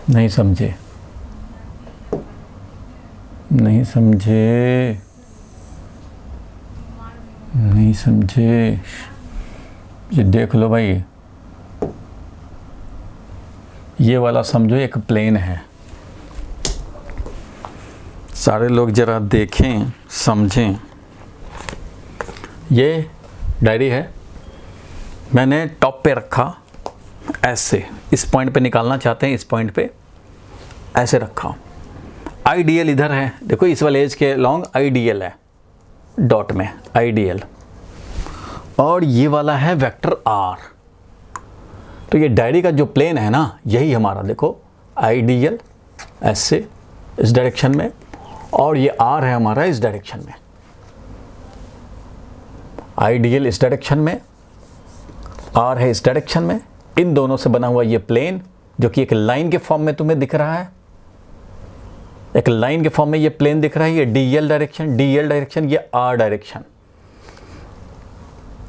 नहीं समझे? नहीं समझे? नहीं समझे? ये देख लो भाई, ये वाला समझो एक प्लेन है। सारे लोग जरा देखें, समझें। ये डायरी है, मैंने टॉप पे रखा ऐसे, इस पॉइंट पे निकालना चाहते हैं, इस पॉइंट पे ऐसे रखा। IDL इधर है, देखो इस वाले एज के लॉन्ग IDL है, डॉट में IDL, और ये वाला है वेक्टर R। तो ये डायरी का जो प्लेन है ना, यही हमारा देखो IDL ऐसे इस डायरेक्शन में, और ये R है हमारा इस डायरेक्शन में। IDL इस डायरेक्शन में, R है इस डायरेक्शन में। इन दोनों से बना हुआ ये प्लेन जो कि एक लाइन के फॉर्म में तुम्हें दिख रहा है, एक लाइन के फॉर्म में ये प्लेन दिख रहा है। ये DL डायरेक्शन, ये R डायरेक्शन,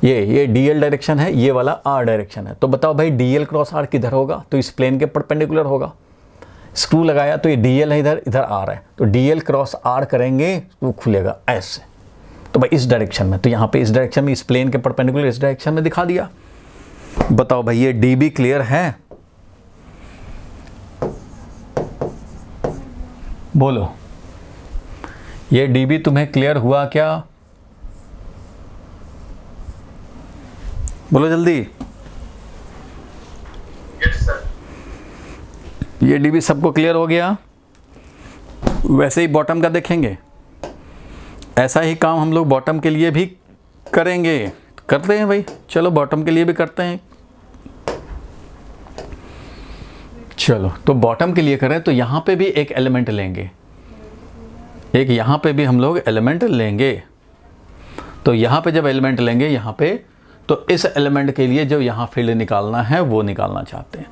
ये DL डायरेक्शन है, ये वाला R डायरेक्शन है। तो बताओ भाई DL क्रॉस R किधर होगा? तो इस प्लेन के परपेंडिकुलर होगा। स्क्रू लगाया तो ये DL है इधर, इधर R है, तो DL क्रॉस R करेंगे वो खुलेगा ऐसे। तो भाई इस डायरेक्शन में, तो यहाँ पे इस डायरेक्शन में, इस प्लेन के परपेंडिकुलर इस डायरेक्शन में दिखा दिया। बताओ भाई ये DB क्लियर है? बोलो, ये DB तुम्हें क्लियर हुआ क्या? बोलो जल्दी। Yes sir. ये DB सबको क्लियर हो गया? वैसे ही बॉटम का देखेंगे, ऐसा ही काम हम लोग बॉटम के लिए भी करेंगे, करते हैं भाई। चलो बॉटम के लिए भी करते हैं। चलो तो बॉटम के लिए करें तो यहाँ पे भी एक एलिमेंट लेंगे, एक यहाँ पे भी हम लोग एलिमेंट लेंगे। तो यहाँ पे जब एलिमेंट लेंगे यहाँ पे, तो इस एलिमेंट के लिए जो यहाँ फील्ड निकालना है वो निकालना चाहते हैं।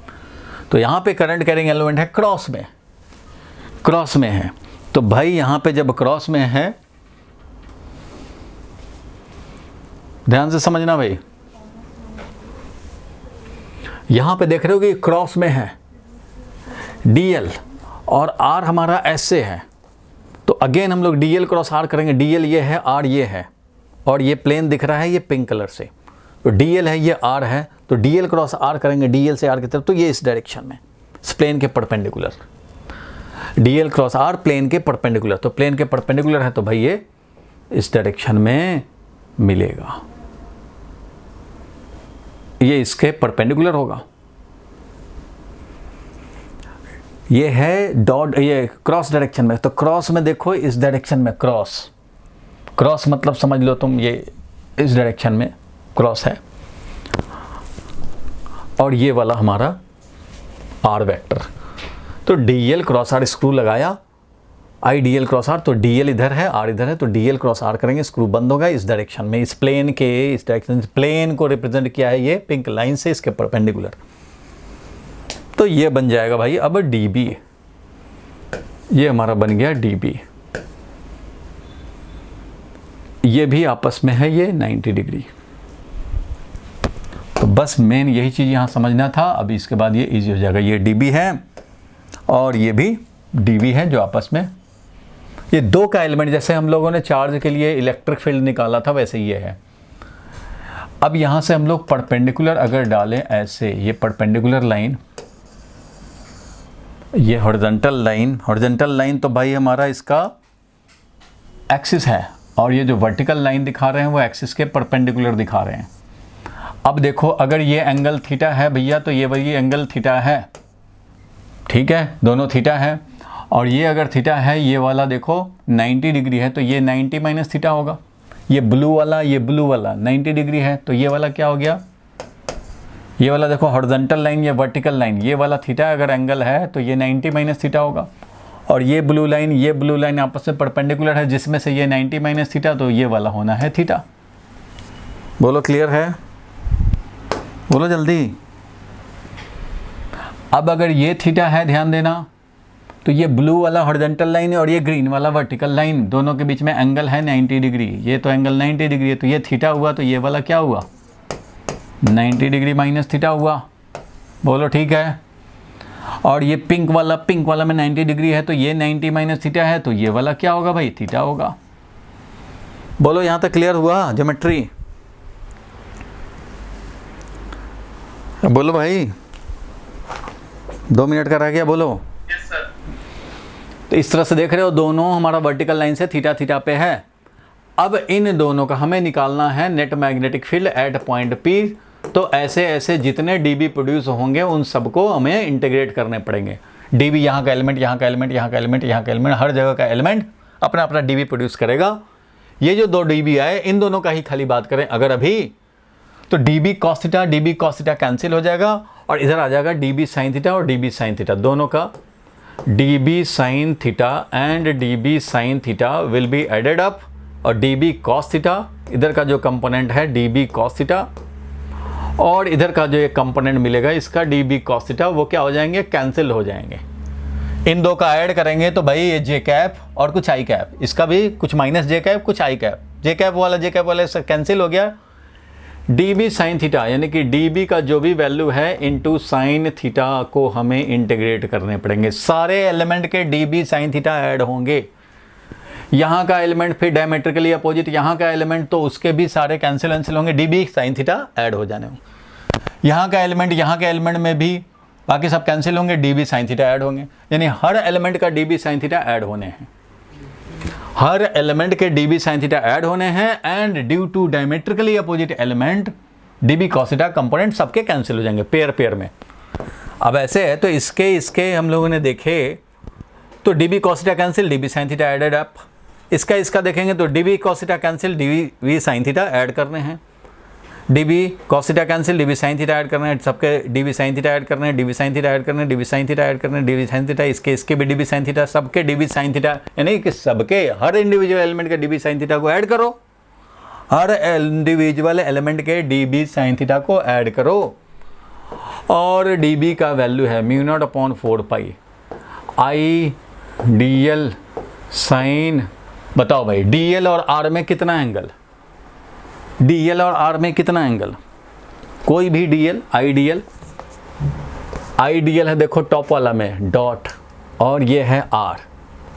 तो यहाँ पे करंट कैरिंग एलिमेंट है क्रॉस में, क्रॉस में है। तो भाई यहाँ पे जब क्रॉस में है, ध्यान से समझना भाई, यहाँ पे देख रहे हो कि क्रॉस में है DL और R हमारा ऐसे है। तो अगेन हम लोग DL क्रॉस R करेंगे। DL ये है, R ये है, और ये प्लेन दिख रहा है ये पिंक कलर से। तो DL है, ये R है, तो DL क्रॉस R करेंगे DL से R की तरफ, तो ये इस डायरेक्शन में, इस प्लेन के perpendicular. DL cross R plane के परपेंडिकुलर, तो प्लेन के परपेंडिकुलर है तो भाई ये इस डायरेक्शन में मिलेगा, ये इसके परपेंडिकुलर होगा। ये है डॉट, ये क्रॉस डायरेक्शन में, तो क्रॉस में देखो इस डायरेक्शन में क्रॉस, क्रॉस मतलब समझ लो तुम ये इस डायरेक्शन में क्रॉस है, और ये वाला हमारा R वेक्टर। तो DL क्रॉस R स्क्रू लगाया, IDL क्रॉस R, तो DL इधर है, R इधर है, तो DL क्रॉस R करेंगे, स्क्रू बंद होगा इस डायरेक्शन में, इस प्लेन के, इस डायरेक्शन, प्लेन को रिप्रेजेंट किया है ये पिंक लाइन से इसके परपेंडिकुलर। तो ये बन जाएगा भाई अब DB, ये हमारा बन गया DB। ये भी आपस में है ये 90 डिग्री। तो बस मेन यही चीज़ यहाँ समझना था। अभी इसके बाद ये इजी हो जाएगा। ये DB है और ये भी DB है, जो आपस में ये दो का एलिमेंट, जैसे हम लोगों ने चार्ज के लिए इलेक्ट्रिक फील्ड निकाला था वैसे ये है। अब यहाँ से हम लोग परपेंडिकुलर अगर डालें ऐसे, ये परपेंडिकुलर लाइन, ये हॉरिजॉन्टल लाइन, तो भाई हमारा इसका एक्सिस है, और ये जो वर्टिकल लाइन दिखा रहे हैं वो एक्सिस के परपेंडिकुलर दिखा रहे हैं। अब देखो अगर ये एंगल थीटा है भैया, तो ये वही एंगल थीटा है, ठीक है, दोनों थीटा है। और ये अगर थीटा है, ये वाला देखो 90 डिग्री है, तो ये 90 माइनस थीटा होगा। ये ब्लू वाला 90 डिग्री है, तो ये वाला क्या हो गया, ये वाला देखो हॉरिजॉन्टल लाइन या वर्टिकल लाइन, ये वाला थीटा अगर एंगल है तो ये 90 माइनस थीटा होगा, और ये ब्लू लाइन आपस में परपेंडिकुलर है जिसमें से ये 90 माइनस थीटा, तो ये वाला होना है थीटा। बोलो क्लियर है, बोलो जल्दी। अब अगर ये थीटा है, ध्यान देना, तो ये ब्लू वाला हॉरिजॉन्टल लाइन है और ये ग्रीन वाला वर्टिकल लाइन, दोनों के बीच में एंगल है 90 डिग्री। ये तो एंगल 90 डिग्री है, तो ये थीटा हुआ, तो ये वाला क्या हुआ 90 डिग्री माइनस थीटा हुआ। बोलो ठीक है। और ये पिंक वाला में 90 डिग्री है, तो ये 90 माइनस थीटा है, तो ये वाला क्या होगा भाई थीटा होगा। बोलो यहाँ तक क्लियर हुआ ज्योमेट्री? बोलो भाई, 2 मिनट का रह गया, बोलो। तो इस तरह से देख रहे हो, दोनों हमारा वर्टिकल लाइन से थीटा थीटा पे है। अब इन दोनों का हमें निकालना है net magnetic field at point P. तो ऐसे ऐसे जितने डीबी प्रोड्यूस होंगे उन सबको हमें इंटीग्रेट करने पड़ेंगे। डीबी यहाँ का एलिमेंट, यहाँ का एलिमेंट, यहाँ का एलिमेंट, यहाँ का एलिमेंट, हर जगह का एलिमेंट अपना अपना डीबी प्रोड्यूस करेगा। ये जो 2 डीबी आए, इन दोनों का ही खाली बात करें अगर अभी, तो डीबी कॉस थीटा कैंसिल हो जाएगा और इधर आ जाएगा डीबी साइन थीटा और डीबी साइन थीटा, दोनों का dB sin theta and dB sin theta will be added up, और dB cos थीटा, इधर का जो कंपोनेंट है dB cos थीटा, और इधर का जो एक कंपोनेंट मिलेगा इसका dB cos थीटा, वो क्या हो जाएंगे कैंसिल हो जाएंगे। इन दो का ऐड करेंगे तो भाई ये जे कैप और कुछ आई कैप, इसका भी कुछ माइनस जे कैप कुछ आई कैप, जे कैप वाला कैंसिल हो गया। dB साइन थीटा यानी कि dB का जो भी वैल्यू है इनटू साइन थीटा को हमें इंटीग्रेट करने पड़ेंगे। सारे एलिमेंट के dB साइन थीटा ऐड होंगे। यहाँ का एलिमेंट फिर डायमेट्रिकली अपोजिट, यहाँ का एलिमेंट तो उसके भी सारे कैंसिल होंगे, dB साइन थीटा ऐड हो जाने होंगे। यहाँ का एलिमेंट, यहाँ के एलिमेंट में भी बाकी सब कैंसिल होंगे, dB साइन थीटा ऐड होंगे। यानी हर एलिमेंट का dB साइन थीटा ऐड होने हैं, हर एलिमेंट के dB sin थीटा ऐड होने हैं, and due to diametrically opposite element dB cos theta component सबके कैंसिल हो जाएंगे पेयर में। अब ऐसे है तो इसके हम लोगों ने देखे तो dB cos theta cancel, dB sin theta added up. इसका देखेंगे तो dB cos theta cancel, dB sin theta add करने हैं, dB cos theta cancel, dB sin theta add करना है, सबके dB sin थीटा ऐड करना है, dB sin थीटा ऐड करना है, dB sin थीटा ऐड करना है, dB sin थीटा, इसके भी dB sin थीटा, सबके dB sin थीटा, यानी कि सबके हर इंडिविजुअल एलिमेंट के dB sin थीटा को ऐड करो, हर इंडिविजुअल एलिमेंट के dB sin थीटा को ऐड करो। और dB का वैल्यू है μ0/4 I dl साइन, बताओ भाई dl और r में कितना एंगल, dl और r में कितना एंगल, कोई भी dl, ideal है, देखो टॉप वाला में डॉट, और ये है r,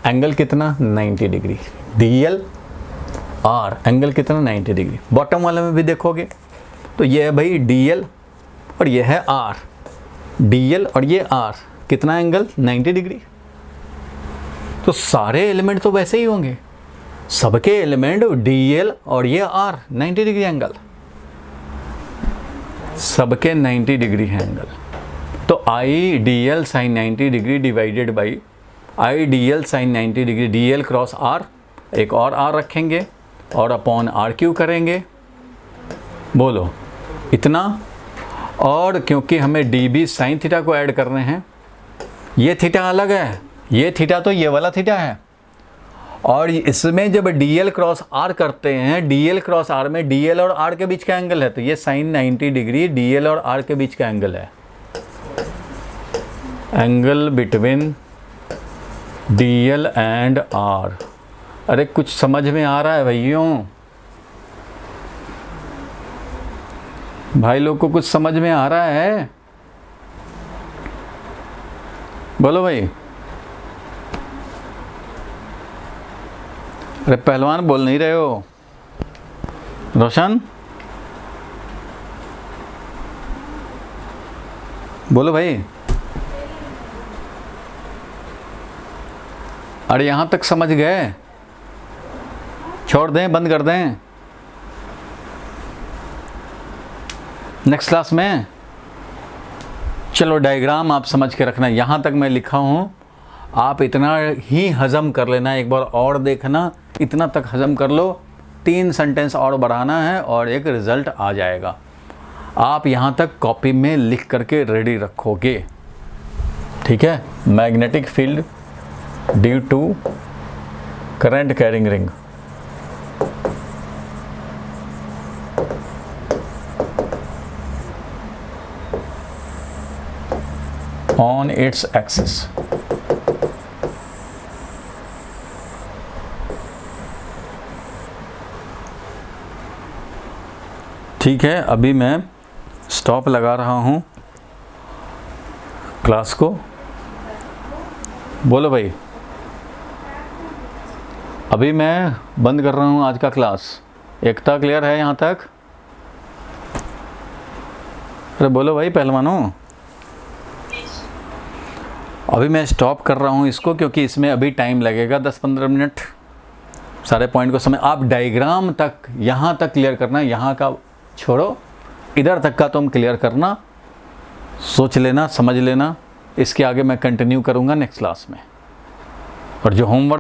एंगल कितना 90 डिग्री, dl r एंगल कितना 90 डिग्री। बॉटम वाले में भी देखोगे तो ये है भाई dl और ये है r, dl और ये r, कितना एंगल 90 डिग्री। तो सारे एलिमेंट तो वैसे ही होंगे, सबके एलिमेंट dl और ये r 90 डिग्री एंगल, सबके 90 डिग्री है एंगल। तो I dl sine 90 degree divided by I dl sine 90 degree, dl cross r, एक और r रखेंगे और अपॉन RQ करेंगे। बोलो इतना। और क्योंकि हमें dB साइन थीटा को ऐड करने हैं, ये थीटा अलग है, ये थीटा तो ये वाला थीटा है, और इसमें जब dl क्रॉस r करते हैं, dl क्रॉस r में dl और r के बीच का एंगल है, तो ये साइन 90 डिग्री dl और r के बीच का एंगल है, angle between dl and r। अरे कुछ समझ में आ रहा है भाइयों, भाई लोग को कुछ समझ में आ रहा है, बोलो भाई। अरे पहलवान बोल नहीं रहे हो, रोशन बोलो भाई। अरे यहाँ तक समझ गए, छोड़ दें, बंद कर दें, नेक्स्ट क्लास में। चलो डायग्राम आप समझ के रखना, यहाँ तक मैं लिखा हूँ, आप इतना ही हजम कर लेना, एक बार और देखना, इतना तक हजम कर लो, 3 सेंटेंस और बढ़ाना है और एक रिज़ल्ट आ जाएगा। आप यहाँ तक कॉपी में लिख करके रेडी रखोगे, ठीक है। Magnetic field due to current carrying ring, on its axis. ठीक है, अभी मैं स्टॉप लगा रहा हूँ क्लास को। बोलो भाई, अभी मैं बंद कर रहा हूँ आज का क्लास। एकता क्लियर है यहाँ तक? अरे बोलो भाई पहलवानों। अभी मैं स्टॉप कर रहा हूँ इसको, क्योंकि इसमें अभी टाइम लगेगा 10-15 मिनट सारे पॉइंट को समय। आप डायग्राम तक यहाँ तक क्लियर करना, यहाँ का छोड़ो, इधर तक का तुम क्लियर करना, सोच लेना, समझ लेना। इसके आगे मैं कंटिन्यू करूँगा नेक्स्ट क्लास में। और जो होमवर्क